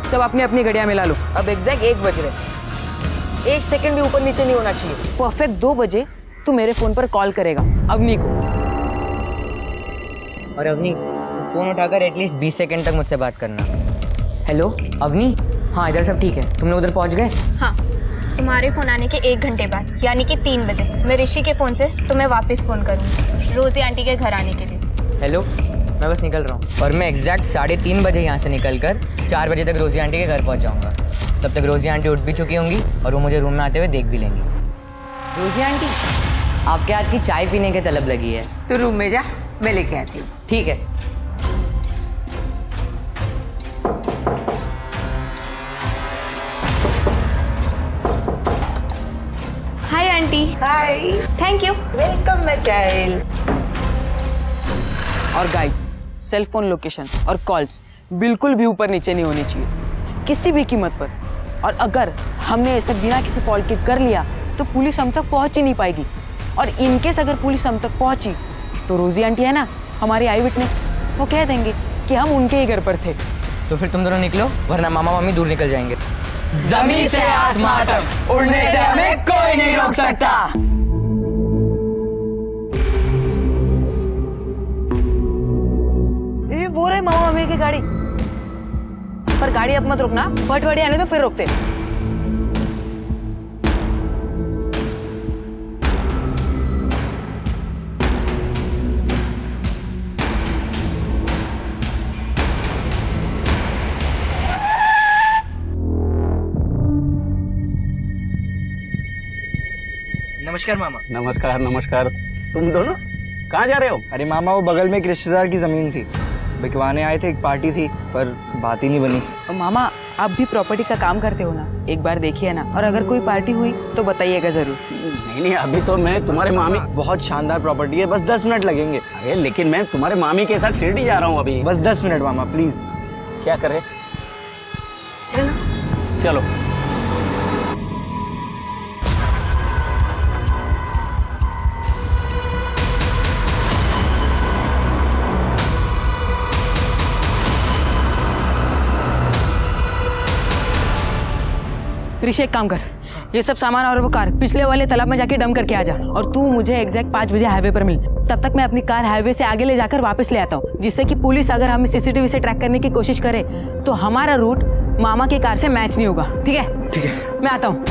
सब अपनी अपनी घड़ियाँ मिला लो। अब एग्जैक्ट 1 बज रहे, 1 सेकंड भी ऊपर नीचे नहीं होना चाहिए। परफेक्ट 2 बजे तू मेरे फ़ोन पर कॉल करेगा अवनी को। और अवनी, फ़ोन उठाकर एटलीस्ट 20 सेकंड तक मुझसे बात करना। हेलो अवनी, हाँ इधर सब ठीक है, तुम लोग उधर पहुँच गए? हाँ, तुम्हारे फ़ोन आने के 1 घंटे बाद यानी कि 3 बजे मैं ऋषि के फ़ोन से तुम्हें वापस फ़ोन करूँगी रोजी आंटी के घर आने के लिए। हेलो, मैं बस निकल रहा हूँ और मैं एग्जैक्ट 3:30 बजे यहाँ से निकल कर 4 बजे तक रोजी आंटी के घर पहुँच जाऊँगा। तब तक रोजी आंटी उठ भी चुकी होंगी और वो मुझे रूम में आते हुए देख भी लेंगी। रोजी आंटी, आपके हाथ की चाय पीने की तलब लगी है। तो रूम में जा, मैं लेके आती हूँ। ठीक है। Hi aunty. Hi. Thank you. Welcome my child. और गाइस, सेल फोन लोकेशन और कॉल्स बिल्कुल भी ऊपर नीचे नहीं होनी चाहिए किसी भी कीमत पर। और अगर हमने ऐसा बिना किसी फॉल्ट के कर लिया तो पुलिस हम तक पहुंच ही नहीं पाएगी। और इनकेस अगर पुलिस हम तक पहुंची तो रोजी आंटी है ना, हमारी आई विटनेस, वो कह देंगे कि हम उनके ही घर पर थे। तो फिर तुम दोनों निकलो, वरना मामा मम्मी दूर निकल जाएंगे। जमीन से आसमां तक उड़ने से हमें कोई नहीं रोक सकता। ये वो रहे मामा मम्मी की गाड़ी। पर गाड़ी अब मत रुकना, भटवाड़ी आने तो फिर रोकते। नमस्कार मामा। नमस्कार नमस्कार। तुम दोनों कहाँ जा रहे हो? अरे मामा वो बगल में एक रिश्तेदार की जमीन थी, बिकवाने आए थे, एक पार्टी थी पर बात ही नहीं बनी। मामा आप भी प्रॉपर्टी का काम करते हो ना, एक बार देखिए ना, और अगर कोई पार्टी हुई तो बताइएगा जरूर। नहीं अभी तो मैं तुम्हारे मामी। बहुत शानदार प्रॉपर्टी है, बस 10 मिनट लगेंगे। अरे लेकिन मैं तुम्हारे मामी के साथ शिरडी जा रहा हूँ अभी। बस 10 मिनट मामा प्लीज। क्या करे? चलो। ऋषि एक काम कर, ये सब सामान और वो कार पिछले वाले तालाब में जाके डंप करके आ जा, और तू मुझे एग्जैक्ट 5 बजे हाईवे पर मिल। तब तक मैं अपनी कार हाईवे से आगे ले जाकर वापस ले आता हूँ, जिससे कि पुलिस अगर हमें सीसीटीवी से ट्रैक करने की कोशिश करे तो हमारा रूट मामा की कार से मैच नहीं होगा। ठीक है? ठीक है, मैं आता हूँ।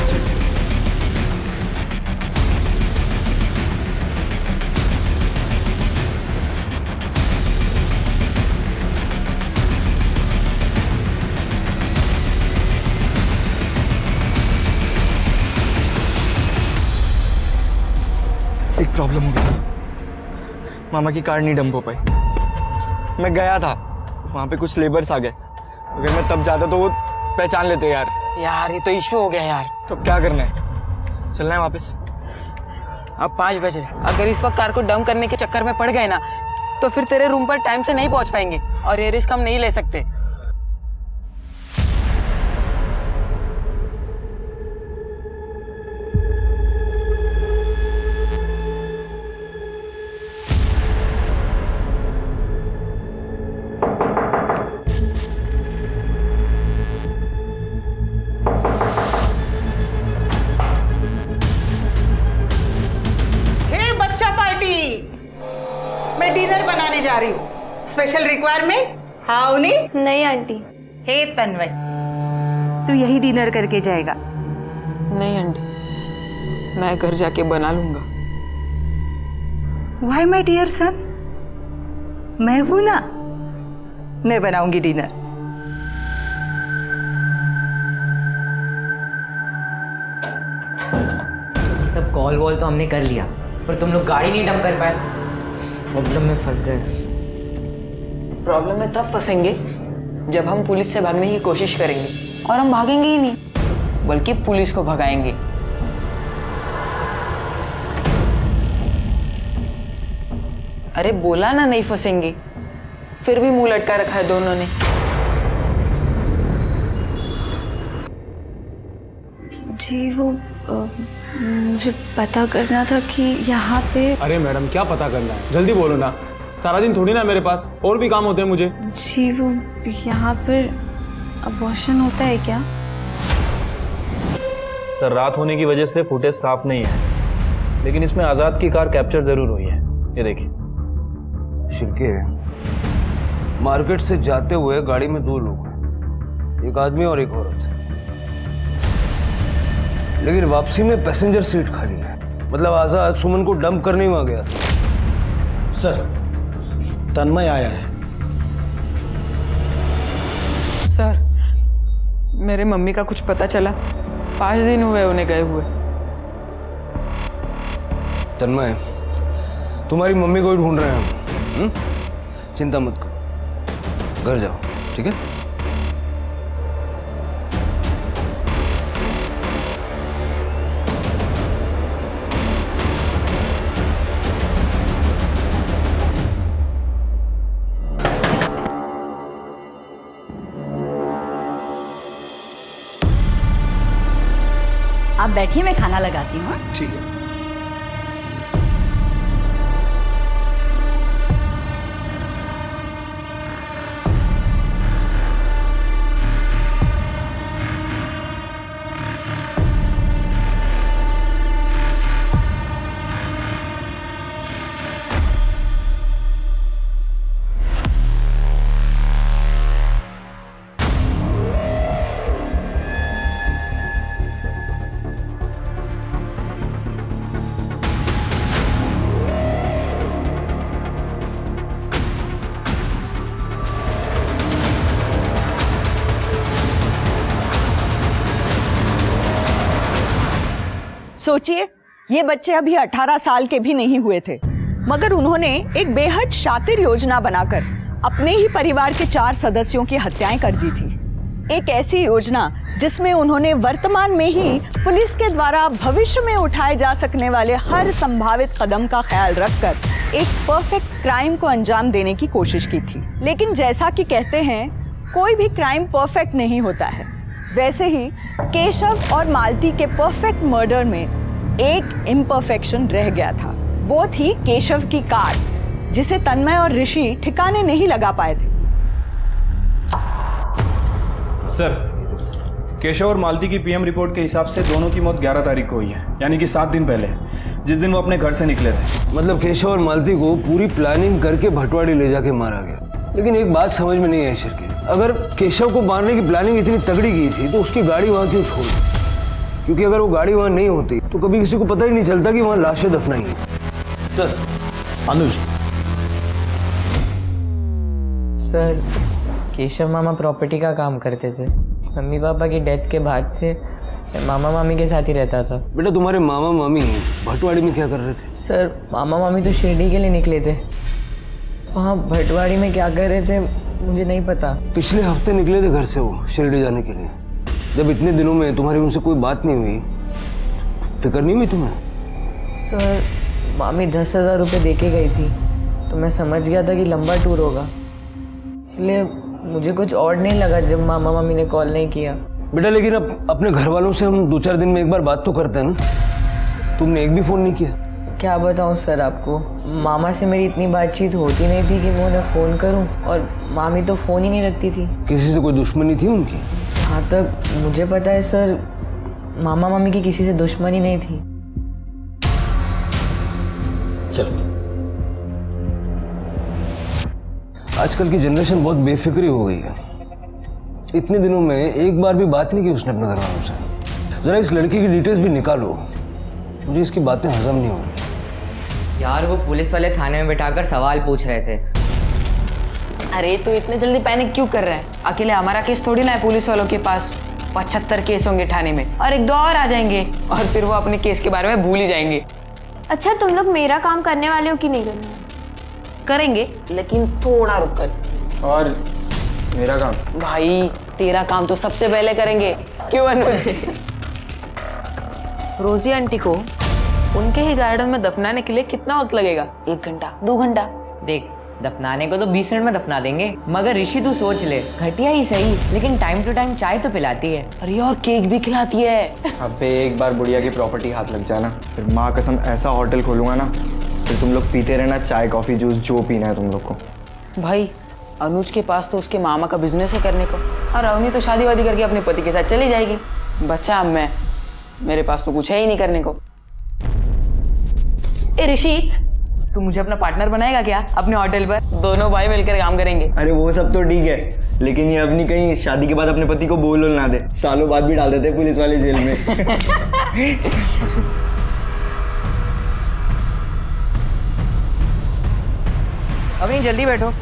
एक प्रॉब्लम हो गई, मामा की कार नहीं डंप हो पाई। मैं गया था, वहां पे कुछ लेबर्स आ गए, अगर मैं तब जाता तो वो पहचान लेते यार। यार ये तो इशू हो गया यार। तो क्या करना है, चलना है वापस? अब 5 बजे, अगर इस वक्त कार को डंप करने के चक्कर में पड़ गए ना तो फिर तेरे रूम पर टाइम से नहीं पहुंच पाएंगे, और ये रिस्क हम नहीं ले सकते। मैं डिनर बनाने जा रही हूँ। Special requirement? हाँ उनी? नहीं आंटी। हे तन्मय, तू यही डिनर करके जाएगा? नहीं आंटी, मैं घर जाके बना लूंगा। वाई माय डियर सन, मैं हूं ना, मैं बनाऊंगी डिनर। सब कॉल वॉल तो हमने कर लिया, पर तुम लोग गाड़ी नहीं डंप कर पाए। प्रॉब्लम में फंस गए। प्रॉब्लम में तब फंसेंगे जब हम पुलिस से भागने की कोशिश करेंगे, और हम भागेंगे ही नहीं बल्कि पुलिस को भगाएंगे। अरे बोला ना नहीं फंसेंगे, फिर भी मुंह लटका रखा है दोनों ने। जी वो मुझे पता करना था कि यहाँ पे। अरे मैडम क्या पता करना है, जल्दी बोलो ना, सारा दिन थोड़ी ना मेरे पास और भी काम होते हैं मुझे। जी वो यहाँ पर अबॉर्शन होता है क्या? सर रात होने की वजह से फुटेज साफ नहीं है, लेकिन इसमें आज़ाद की कार कैप्चर जरूर हुई है। ये देखिए। शिल्के, मार्केट से जाते हुए गाड़ी में 2 लोग हैं, एक आदमी और एक औरत, लेकिन वापसी में पैसेंजर सीट खाली है। मतलब आजाद सुमन को डंप करने वहां गया। सर तन्मय आया है। सर मेरे मम्मी का कुछ पता चला? 5 दिन हुए उन्हें गए हुए। तन्मय, तुम्हारी मम्मी को ही ढूंढ रहे हैं हम। चिंता मत करो, घर जाओ, ठीक है? बैठिए, मैं खाना लगाती हूँ। ठीक है। सोचिए, ये बच्चे अभी 18 साल के भी नहीं हुए थे, मगर उन्होंने एक बेहद शातिर योजना बनाकर अपने ही परिवार के 4 सदस्यों की हत्याएं कर दी थी। एक ऐसी योजना जिसमें उन्होंने वर्तमान में ही पुलिस के द्वारा भविष्य में उठाए जा सकने वाले हर संभावित कदम का ख्याल रखकर एक परफेक्ट क्राइम को अंजाम देने की कोशिश की थी। लेकिन जैसा कि कहते हैं, कोई भी क्राइम परफेक्ट नहीं होता है, वैसे ही केशव और मालती के परफेक्ट मर्डर में एक इम्परफेक्शन रह गया था। वो थी केशव की कार, जिसे तन्मय और ऋषि ठिकाने नहीं लगा पाए थे। सर, केशव और मालती की पीएम रिपोर्ट के हिसाब से दोनों की मौत 11 तारीख को हुई है, यानी कि 7 दिन पहले, जिस दिन वो अपने घर से निकले थे। मतलब केशव और मालती को पूरी प्लानिंग करके भटवाड़ी ले जाके मारा गया। लेकिन एक बात समझ में नहीं आई सर के, अगर केशव को मारने की प्लानिंग इतनी तगड़ी की थी तो उसकी गाड़ी वहां क्यों छोड़ दी? क्योंकि अगर वो गाड़ी वहां नहीं होती तो कभी किसी को पता ही नहीं चलता कि वहां लाशें दफनाई हैं। सर, अनुज। सर, केशव मामा प्रॉपर्टी का काम करते थे। मम्मी पापा की डेथ के बाद से मामा मामी के साथ ही रहता था। बेटा, तुम्हारे मामा मामी भटवाड़ी में क्या कर रहे थे? सर, मामा मामी तो शिरडी के लिए निकले थे। वहाँ भटवाड़ी में क्या कर रहे थे मुझे नहीं पता। पिछले हफ्ते निकले थे घर से वो शिरडी जाने के लिए। जब इतने दिनों में तुम्हारी उनसे कोई बात नहीं हुई, फिक्र नहीं हुई तुम्हें? सर, मामी 10,000 रुपये दे के गई थी, तो मैं समझ गया था कि लंबा टूर होगा, इसलिए मुझे कुछ और नहीं लगा जब मामा मामी ने कॉल नहीं किया। बेटा, लेकिन अब अपने घर वालों से हम 2-4 दिन में एक बार बात तो करते हैं ना। तुमने एक भी फोन नहीं किया? क्या बताऊं सर आपको, मामा से मेरी इतनी बातचीत होती नहीं थी कि मैं उन्हें फ़ोन करूं, और मामी तो फ़ोन ही नहीं रखती थी। किसी से कोई दुश्मनी थी उनकी? जहाँ तक मुझे पता है सर, मामा मामी की किसी से दुश्मनी नहीं थी। चल, आजकल की जनरेशन बहुत बेफिक्री हो गई है। इतने दिनों में एक बार भी बात नहीं की उसने अपने घर वालों से। जरा इस लड़की की डिटेल्स भी निकालो, मुझे इसकी बातें हजम नहीं हो रही। यार, वो पुलिस वाले थाने में बिठाकर सवाल पूछ रहे थे। अरे तो इतने जल्दी पैनिक क्यों कर रहा है? अकेले हमारा केस थोड़ी ना है पुलिस वालों के पास। 75 केस होंगे थाने में, और 1-2 और आ जाएंगे, और फिर वो अपने केस के बारे में भूल ही जाएंगे। अच्छा, तुम लोग मेरा काम करने वाले हो कि नहीं करने? करेंगे, लेकिन थोड़ा रुक कर। और मेरा काम? भाई, तेरा काम तो सबसे पहले करेंगे। क्यों अनुज? रोजी आंटी को उनके ही गार्डन में दफनाने के लिए कितना वक्त लगेगा? 1 घंटा, 2 घंटा? देख, दफनाने को तो 20 मिनट में दफना देंगे, मगर ऋषि तू सोच ले, घटिया ही सही, लेकिन टाइम टू टाइम चाय तो पिलाती है। अरे और केक भी खिलाती है। अबे, एक बार बुढ़िया की प्रॉपर्टी हाथ लग जाना, फिर माँ कसम ऐसा होटल खोलूंगा ना, फिर तुम लोग पीते रहना, चाय कॉफी जूस जो पीना है तुम लोग को। भाई, अनुज के पास तो उसके मामा का बिजनेस है करने को, और अवनी तो शादी वादी करके अपने पति के साथ चली जाएगी। बच्चा अब मैं, मेरे पास तो कुछ है ही नहीं करने को। ए ऋषि, तू मुझे अपना पार्टनर बनाएगा क्या अपने होटल पर? दोनों भाई मिलकर काम करेंगे। अरे वो सब तो ठीक है, लेकिन ये अपनी कहीं शादी के बाद अपने पति को बोल ना दे, सालों बाद भी डाल देते हैं पुलिस वाले जेल में। अभी जल्दी बैठो।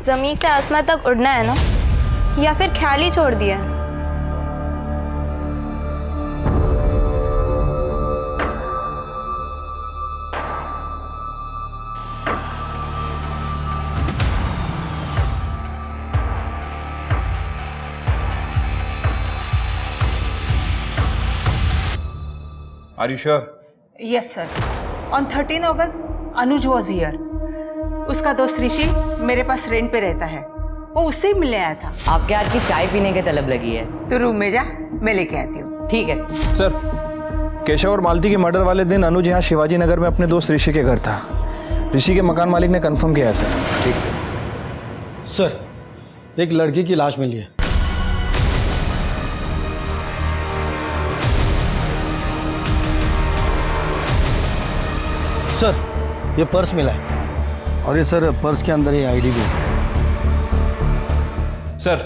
जमीन से आसमान तक उड़ना है ना, या फिर ख्याल ही छोड़ दिया? Are you sure? Yes, sir. On 13 August, Anuj was here. उसका दोस्त ऋषि मेरे पास रेंट पे रहता है, वो उससे ही मिलने आया था। आपके हाथ की चाय पीने की तलब लगी है। तू रूम में जा, मैं लेके आती हूँ। ठीक है सर, केशव और मालती के मर्डर वाले दिन अनुज यहाँ शिवाजी नगर में अपने दोस्त ऋषि के घर था। ऋषि के मकान मालिक ने कंफर्म किया है सर। ठीक है सर, एक लड़की की लाश मिली है। सर, ये पर्स मिला है और ये सर पर्स के अंदर ये आईडी भी है। सर,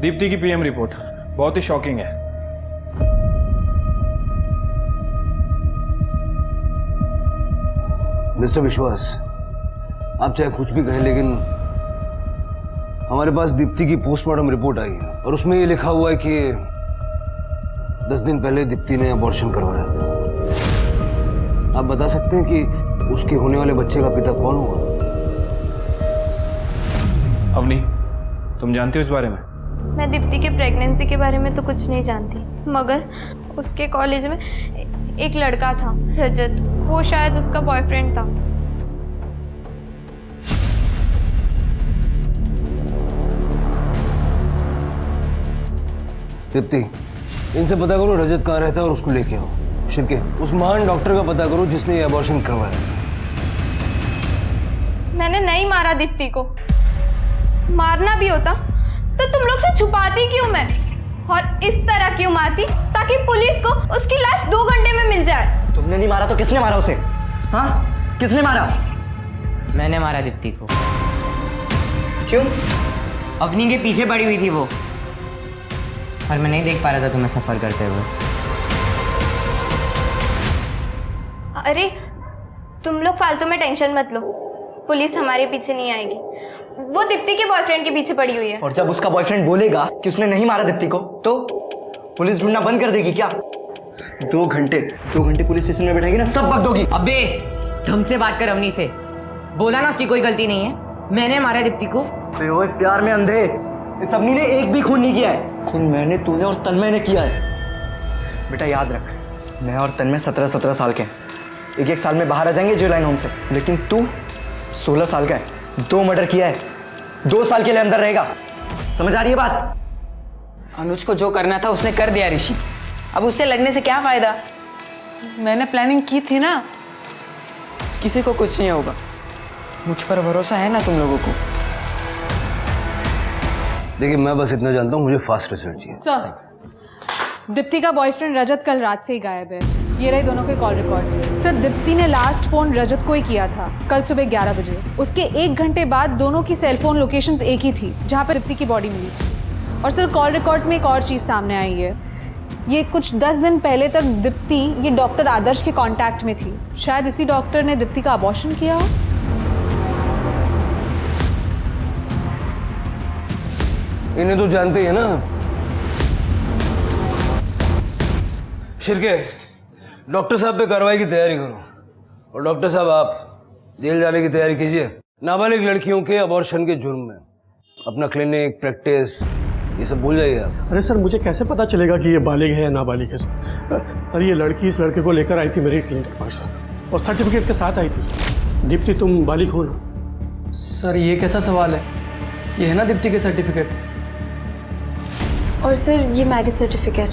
दीप्ति की पीएम रिपोर्ट बहुत ही शॉकिंग है। मिस्टर विश्वास, आप चाहे कुछ भी कहें, लेकिन हमारे पास दीप्ति की पोस्टमार्टम रिपोर्ट आई है और उसमें ये लिखा हुआ है कि 10 दिन पहले दीप्ति ने अबॉर्शन करवाया था। आप बता सकते हैं कि उसके होने वाले बच्चे का पिता कौन होगा? अवनी, तुम जानती हो इस बारे में? मैं दीप्ति के प्रेगनेंसी के बारे में तो कुछ नहीं जानती, मगर उसके कॉलेज में एक लड़का था, रजत, वो शायद उसका बॉयफ्रेंड था। दीप्ति, इनसे पता करो रजत कहाँ रहता है और उसको लेके आओ। शिरके, उस महान डॉक्टर का पता करो जिसने ये अबॉर्शन करवाया। मैंने नहीं मारा दीप्ति को। मारना भी होता तो तुम लोग से छुपाती क्यों मैं, और इस तरह क्यों मारती ताकि पुलिस को उसकी लाश 2 घंटे में मिल जाए। तुमने नहीं मारा तो किसने मारा उसे? हाँ, किसने मारा? मैंने मारा दीप्ति को। क्यों? अवनी के पीछे पड़ी हुई थी वो, और मैं नहीं देख पा रहा था तुम्हें सफर करते हुए। अरे तुम लोग फालतू में टेंशन मत लो, पुलिस हमारे पीछे नहीं आएगी। वो दीप्ति के बॉयफ्रेंड के पीछे पड़ी हुई है। और जब उसका बॉयफ्रेंड बोलेगा कि उसने नहीं मारा दीप्ति को, तो पुलिस ढूंढना बंद कर देगी क्या? 2 घंटे पुलिस स्टेशन में बैठेगी ना, सब बक दोगी। अबे ढंग से बात कर अवनी से, बोला ना उसकी कोई गलती नहीं है, मैंने मारा दीप्ति को। ओए प्यार में अंधे, इस सबनी ने एक भी खून नहीं किया है। खून मैंने, तूने और तन्मय ने किया है। बेटा याद रख, मैं और तन्मय 17 साल के हैं, एक साल में बाहर आ जाएंगे जेल लाइन होम से, लेकिन तू 16 साल का है, 2 मर्डर किया है, 2 साल के लिए अंदर रहेगा। समझ आ रही है बात? अनुज को जो करना था उसने कर दिया ऋषि, अब उससे लड़ने से क्या फायदा? मैंने प्लानिंग की थी ना, किसी को कुछ नहीं होगा। मुझ पर भरोसा है ना तुम लोगों को? देखिए, मैं बस इतना जानता हूँ, मुझे फास्ट रिजल्ट चाहिए। सर, दीप्ति का बॉयफ्रेंड रजत कल रात से ही गायब है। ये रहे दोनों के कॉल रिकॉर्ड्स। सर, दीप्ति ने लास्ट फोन रजत को ही किया था कल सुबह 11 बजे। उसके 1 घंटे बाद दोनों की सेलफोन लोकेशंस एक ही थी जहाँ पर दीप्ति की बॉडी मिली। और सर, कॉल रिकॉर्ड्स में एक और चीज़ सामने आई है, ये कुछ 10 दिन पहले तक दीप्ति ये डॉक्टर आदर्श के कांटेक्ट में थी। शायद इसी डॉक्टर ने दीप्ति का अबॉर्शन किया हो। इन्हें तो जानते हैं ना। शिरके, डॉक्टर साहब पे कार्रवाई की तैयारी करो, और डॉक्टर साहब आप जेल जाने की तैयारी कीजिए। नाबालिग लड़कियों के अबॉर्शन के जुर्म में अपना क्लिनिक, प्रैक्टिस, ये सब भूल जाइए आप। अरे सर, मुझे कैसे पता चलेगा कि ये बालिग है या नाबालिग है? सर, ये लड़की इस लड़के को लेकर आई थी मेरे क्लिनिक पर सर, और सर्टिफिकेट के साथ आई थी सर। दीप्ति, तुम बालिग हो ना? सर, ये कैसा सवाल है? ये है ना दीप्ति के सर्टिफिकेट। और सर, ये मैरिज सर्टिफिकेट।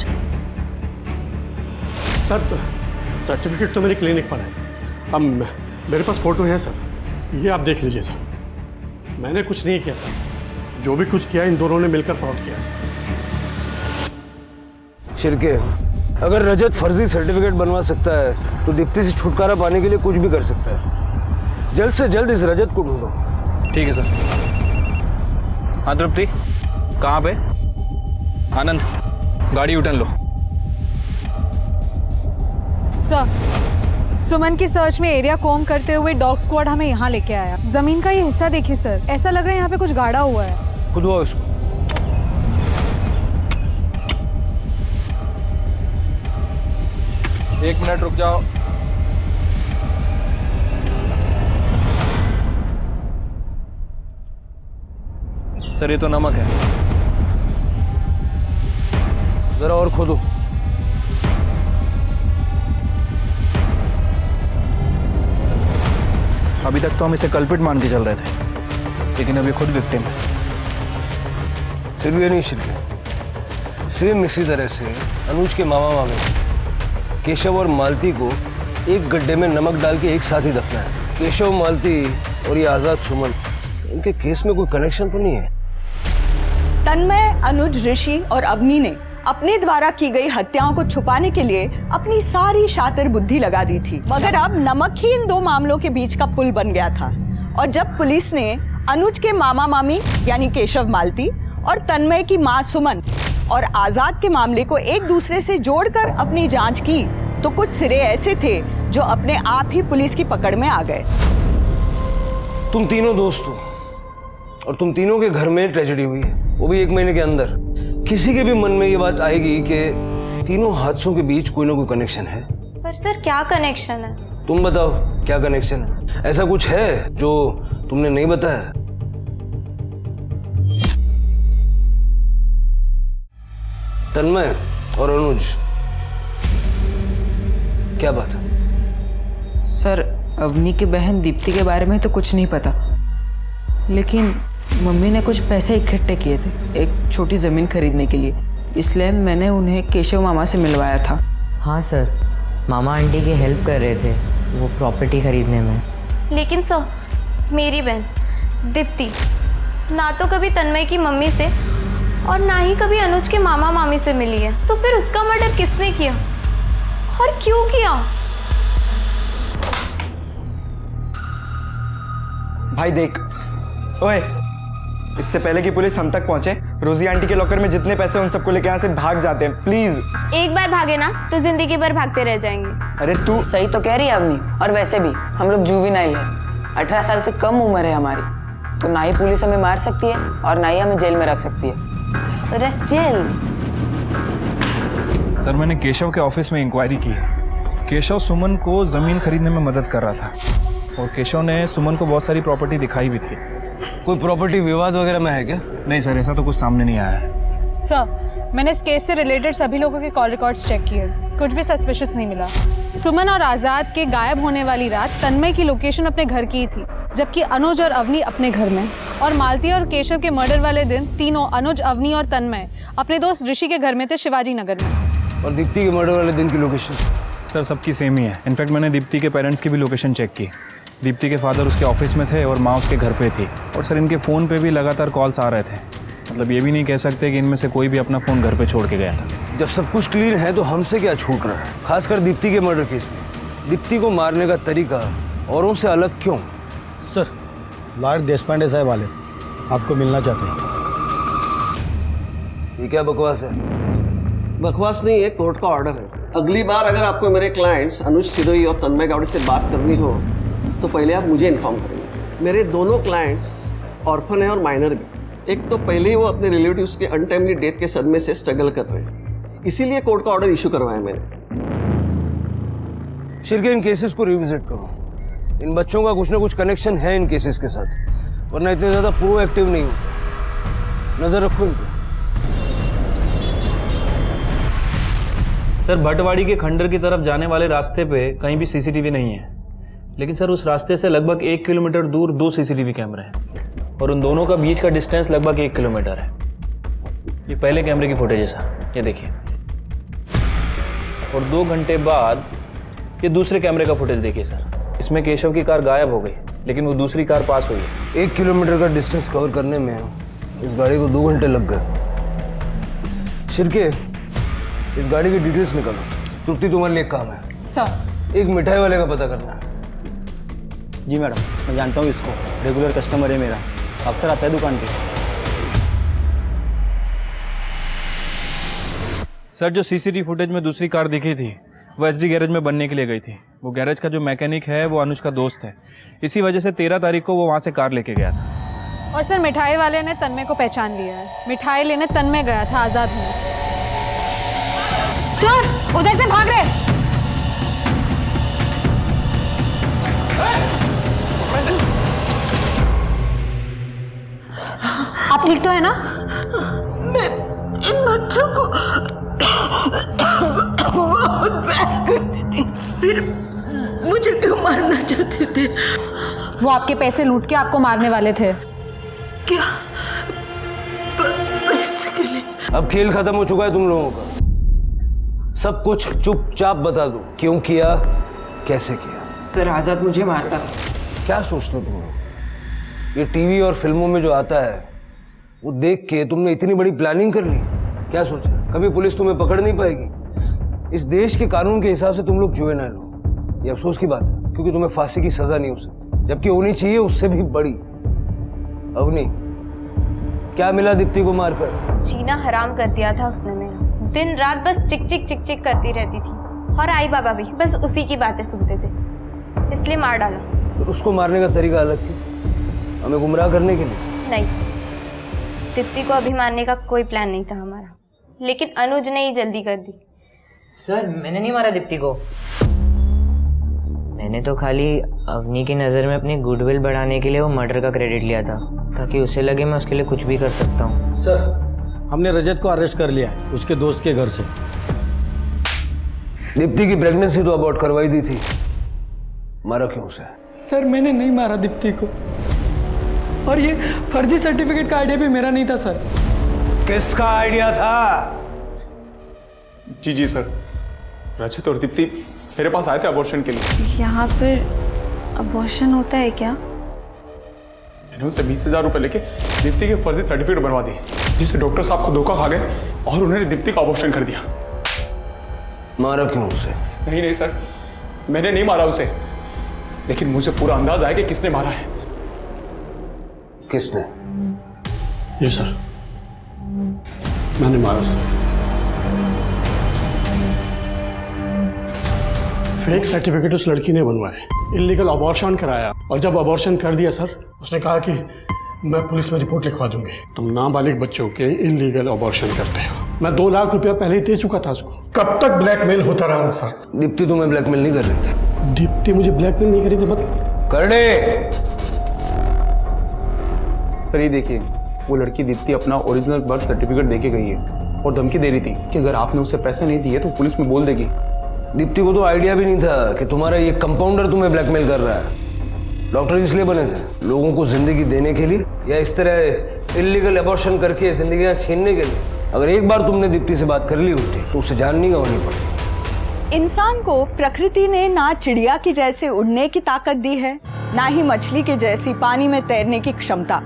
सर, सर्टिफिकेट तो मेरे क्लिनिक पर है। अब मेरे पास फोटो है सर, ये आप देख लीजिए सर। मैंने कुछ नहीं किया सर, जो भी कुछ किया इन दोनों ने मिलकर फ्रॉड किया सर। शिरके, अगर रजत फर्जी सर्टिफिकेट बनवा सकता है तो दीप्ति से छुटकारा पाने के लिए कुछ भी कर सकता है। जल्द से जल्द इस रजत को ढूंढो। ठीक है सर। हाँ तृप्ति, कहाँ पे? आनंद, गाड़ी उठन लो। सर, सुमन की सर्च में एरिया कॉम करते हुए डॉग स्क्वाड हमें यहाँ लेके आया। जमीन का ये हिस्सा देखिए सर, ऐसा लग रहा है यहाँ पे कुछ गाड़ा हुआ है। खुदवाओ इसको। एक मिनट रुक जाओ। सर, ये तो नमक है। जरा और खोदो। अभी तक तो हम इसे कल्पित मान के चल रहे थे, लेकिन अभी खुद विक्टिम है। सिर्फ ये नहीं शिरके, सेम इसी तरह से अनुज के मामा मामी केशव और मालती को एक गड्ढे में नमक डाल के एक साथ ही दफना है। केशव, मालती और ये आजाद सुमन, इनके केस में कोई कनेक्शन तो नहीं है? तन्मय, अनुज, ऋषि और अवनी ने अपने द्वारा की गई हत्याओं को छुपाने के लिए अपनी सारी शातिर बुद्धि लगा दी थी, मगर अब नमक ही इन दो मामलों के बीच का पुल बन गया था। और जब पुलिस ने अनुज के मामा मामी यानी केशव, मालती और तन्मय की मां सुमन और आजाद के मामले को एक दूसरे से जोड़कर अपनी जांच की, तो कुछ सिरे ऐसे थे जो अपने आप ही पुलिस की पकड़ में आ गए। तुम तीनों दोस्त हो और तुम तीनों के घर में ट्रेजेडी हुई है, वो भी 1 महीने के अंदर। किसी के भी मन में ये बात आएगी कि तीनों हादसों के बीच कोई ना कोई कनेक्शन है। पर सर क्या कनेक्शन है? तुम बताओ क्या कनेक्शन है? ऐसा कुछ है जो तुमने नहीं बताया? तन्मय और अनुज, क्या बात है? सर, अवनी की बहन दीप्ति के बारे में तो कुछ नहीं पता, लेकिन मम्मी ने कुछ पैसे इकट्ठे किए थे एक छोटी ज़मीन खरीदने के लिए, इसलिए मैंने उन्हें केशव मामा से मिलवाया था। हाँ सर, मामा आंटी की हेल्प कर रहे थे वो प्रॉपर्टी खरीदने में। लेकिन सर, मेरी बहन दीप्ति ना तो कभी तन्मय की मम्मी से और ना ही कभी अनुज के मामा मामी से मिली है, तो फिर उसका मर्डर किसने किया और क्यों किया? भाई देख, ओए, इससे पहले कि पुलिस हम तक पहुंचे, रोजी आंटी के लॉकर में जितने पैसे उन सबको लेके यहाँ से भाग जाते हैं, प्लीज। एक बार भागे ना तो जिंदगी भर भागते रह जाएंगे। अरे तू सही तो कह रही है अवनी, और वैसे भी हम लोग जुवेनाइल है, 18 साल से कम उम्र है हमारी, तो ना ही पुलिस हमें मार सकती है और ना ही हमें जेल में रख सकती है, तो जस्ट जेल। सर, मैंने केशव के ऑफिस में इंक्वायरी की है। केशव सुमन को जमीन खरीदने में मदद कर रहा था और केशव ने सुमन को बहुत सारी प्रॉपर्टी दिखाई भी थी। कोई प्रॉपर्टी विवाद वगैरह में है क्या? नहीं सर, ऐसा तो कुछ सामने नहीं आया है। सर, मैंने इस केस से रिलेटेड सभी लोगों के कॉल रिकॉर्ड्स चेक किए, कुछ भी सस्पिशियस नहीं मिला। सुमन और आजाद के गायब होने वाली रात तन्मय की लोकेशन अपने घर की थी, जबकि अनुज और अवनी अपने घर में, और मालती और केशव के मर्डर वाले दिन तीनों अनुज, अवनी और तन्मय अपने दोस्त ऋषि के घर में थे, शिवाजी नगर में। और दीप्ति के मर्डर वाले दिन की लोकेशन? सर, सबकी सेम ही है। इनफैक्ट मैंने दीप्ति के पेरेंट्स की भी लोकेशन चेक की। दीप्ति के फादर उसके ऑफिस में थे और माँ उसके घर पे थी, और सर इनके फ़ोन पे भी लगातार कॉल्स आ रहे थे। मतलब ये भी नहीं कह सकते कि इनमें से कोई भी अपना फ़ोन घर पे छोड़ के गया था। जब सब कुछ क्लियर है तो हमसे क्या छूट रहा है, खासकर दीप्ति के मर्डर केस में? दीप्ति को मारने का तरीका औरों से अलग क्यों? सर, लॉयर देशपांडे साहब वाले आपको मिलना चाहते हैं। ये क्या बकवास है? बकवास नहीं है, कोर्ट का ऑर्डर है। अगली बार अगर आपको मेरे क्लाइंट्स अनुज सिरोही और तन्मय गावड़े से बात करनी हो तो पहले आप मुझे इन्फॉर्म करेंगे। मेरे दोनों क्लाइंट्स ऑर्फन है और माइनर भी। एक तो पहले ही वो अपने रिलेटिव्स के अनटाइमली डेथ के सदमे से स्ट्रगल कर रहे हैं, इसीलिए कोर्ट का ऑर्डर इशू करवाया मैंने। शिरके, इन केसेस को रिविजिट करो। इन बच्चों का कुछ ना कुछ कनेक्शन है इन केसेस के साथ, वरना इतने ज़्यादा प्रोएक्टिव नहीं हो। नज़र रखो इन पर। सर, भटवाड़ी के खंडर की तरफ जाने वाले रास्ते पे कहीं भी सीसीटीवी नहीं है, लेकिन सर उस रास्ते से लगभग 1 किलोमीटर दूर 2 सीसीटीवी कैमरे हैं और उन दोनों का बीच का डिस्टेंस लगभग 1 किलोमीटर है। ये पहले कैमरे की फुटेज है सर, ये देखिए। और 2 घंटे बाद ये दूसरे कैमरे का फुटेज देखिए सर। इसमें केशव की कार गायब हो गई, लेकिन वो दूसरी कार पास हुई है। 1 किलोमीटर का डिस्टेंस कवर करने में इस गाड़ी को 2 घंटे लग गए। शिरके, इस गाड़ी की डिटेल्स निकालो। तृप्ति, तुम्हारे लिए एक काम है सर। एक मिठाई वाले का पता करना है। जी मैडम, मैं जानता हूँ इसको, रेगुलर कस्टमर है मेरा, अक्सर आता है दुकान पे। सर, जो सीसीटीवी फुटेज में दूसरी कार दिखी थी वो एसडी गैरेज में बनने के लिए गई थी। वो गैरेज का जो मैकेनिक है वो अनुज का दोस्त है, इसी वजह से 13 तारीख को वो वहाँ से कार लेके गया था। और सर, मिठाई वाले ने तन्मय को पहचान लिया है। मिठाई लेने तन्मय गया था आजाद में। सर, उधर से भाग रहे। आप ठीक तो है ना? मैं इन बच्चों को बहुत प्यार करती थी, फिर मुझे क्यों मारना चाहते थे? वो आपके पैसे लूट के आपको मारने वाले थे। क्या पैसे? के लिए। अब खेल खत्म हो चुका है तुम लोगों का। सब कुछ चुपचाप बता दो, क्यों किया, कैसे किया। सर आजाद मुझे मारता था। क्या सोचते हो तुम लोग? ये टीवी और फिल्मों में जो आता है वो देख के तुमने इतनी बड़ी प्लानिंग कर ली? क्या सोचा कभी पुलिस तुम्हें पकड़ नहीं पाएगी? इस देश के कानून के हिसाब से तुम लोग जुएनाइल हो। ये अफसोस की बात है, क्योंकि तुम्हें फांसी की सजा नहीं हो सकती, जबकि होनी चाहिए उससे भी बड़ी। अवनी, क्या मिला दीप्ति को मारकर? जीना हराम कर दिया था उसने मेरा। दिन रात बस चिक चिक चिक चिक करती रहती थी, और आई बाबा भी बस उसी की बातें सुनते थे, इसलिए मार डाला। तो उसको मारने का तरीका अलग क्यों? हमें गुमराह करने के लिए? नहीं, दीप्ति को अभी मारने का कोई प्लान नहीं था हमारा, लेकिन अनुज ने ही जल्दी कर दी। सर मैंने नहीं मारा दीप्ति को, मैंने तो खाली अवनी की नज़र में अपनी गुडविल बढ़ाने के लिए वो मर्डर का क्रेडिट लिया था, ताकि उसे लगे मैं उसके लिए कुछ भी कर सकता हूँ। सर हमने रजत को अरेस्ट कर लिया है उसके दोस्त के घर से। दीप्ति की प्रेगनेंसी तो अबॉर्ट करवाई दी थी, मारा क्यों उसे? सर मैंने नहीं मारा दीप्ति को, और ये फर्जी सर्टिफिकेट का आइडिया भी मेरा नहीं था सर। किसका आइडिया था? जी जी सर, रजत और दीप्ति मेरे पास आए थे अबॉर्शन के लिए। यहाँ पे अबॉर्शन होता है क्या? मैंने उनसे 20,000 रुपये लेके दीप्ति के फर्जी सर्टिफिकेट बनवा दिए, जिससे डॉक्टर साहब को धोखा खा गए और उन्होंने दीप्ति का अबॉर्शन कर दिया। मारा क्यों उसे? नहीं नहीं सर, मैंने नहीं मारा उसे, लेकिन मुझे पूरा अंदाजा है कि किसने मारा है। किसने? जी सर, मैंने मारा सर। फेक सर्टिफिकेट उस लड़की ने बनवाए, इलीगल अबॉर्शन कराया, और जब अबॉर्शन कर दिया सर, उसने कहा कि मैं पुलिस में रिपोर्ट लिखवा दूंगी, तुम नाबालिग बच्चों के इलीगल अबॉर्शन करते हो। मैं 2 लाख रुपया पहले ही दे चुका था उसको। कब तक ब्लैकमेल होता रहा सर? दीप्ति तुम्हें ब्लैकमेल नहीं कर रही थी? दीप्ति मुझे ब्लैकमेल नहीं करी थी। मतलब कर दे। सर ये देखिए, वो लड़की दीप्ति अपना ओरिजिनल बर्थ सर्टिफिकेट देके गई है और धमकी दे रही थी कि अगर आपने उसे पैसे नहीं दिए तो पुलिस में बोल देगी। दीप्ति को तो आइडिया भी नहीं था कि तुम्हारा ये कंपाउंडर तुम्हें ब्लैकमेल कर रहा है। डॉक्टर इसलिए बने थे, लोगों को जिंदगी देने के लिए, या इस तरह इलीगल अबॉर्शन करके जिंदगियां छीनने के लिए? अगर एक बार तुमने दीप्ति से बात कर ली होती तो उसे जान नहीं गंवानी पड़ती। इंसान को प्रकृति ने ना चिड़िया की जैसे उड़ने की ताकत दी है, ना ही मछली के जैसी पानी में तैरने की क्षमता,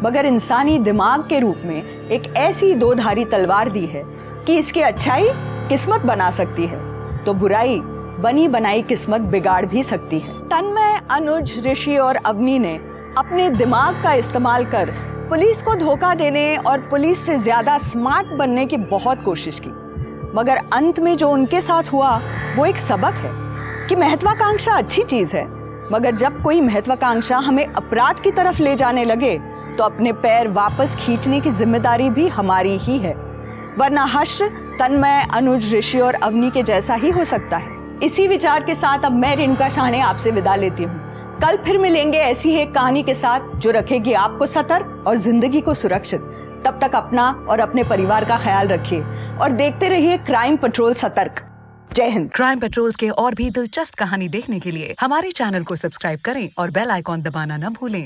मगर इंसानी दिमाग के रूप में एक ऐसी 2-धारी तलवार दी है कि इसकी अच्छाई किस्मत बना सकती है तो बुराई बनी बनाई किस्मत बिगाड़ भी सकती है। तन्मय, अनुज, ऋषि और अवनी ने अपने दिमाग का इस्तेमाल कर पुलिस को धोखा देने और पुलिस से ज्यादा स्मार्ट बनने की बहुत कोशिश की, मगर अंत में जो उनके साथ हुआ वो एक सबक है कि महत्वाकांक्षा अच्छी चीज है, मगर जब कोई महत्वाकांक्षा हमें अपराध की तरफ ले जाने लगे तो अपने पैर वापस खींचने की जिम्मेदारी भी हमारी ही है, वरना हर्ष तन्मय, अनुज, ऋषि और अवनी के जैसा ही हो सकता है। इसी विचार के साथ अब मैं रेणुका शाहने आपसे विदा लेती हूँ। कल फिर मिलेंगे ऐसी ही एक कहानी के साथ जो रखेगी आपको सतर्क और जिंदगी को सुरक्षित। तब तक अपना और अपने परिवार का ख्याल रखिए और देखते रहिए क्राइम पेट्रोल सतर्क। जय हिंद। क्राइम पेट्रोल के और भी दिलचस्प कहानी देखने के लिए हमारे चैनल को सब्सक्राइब करें और बेल आइकॉन दबाना न भूलें।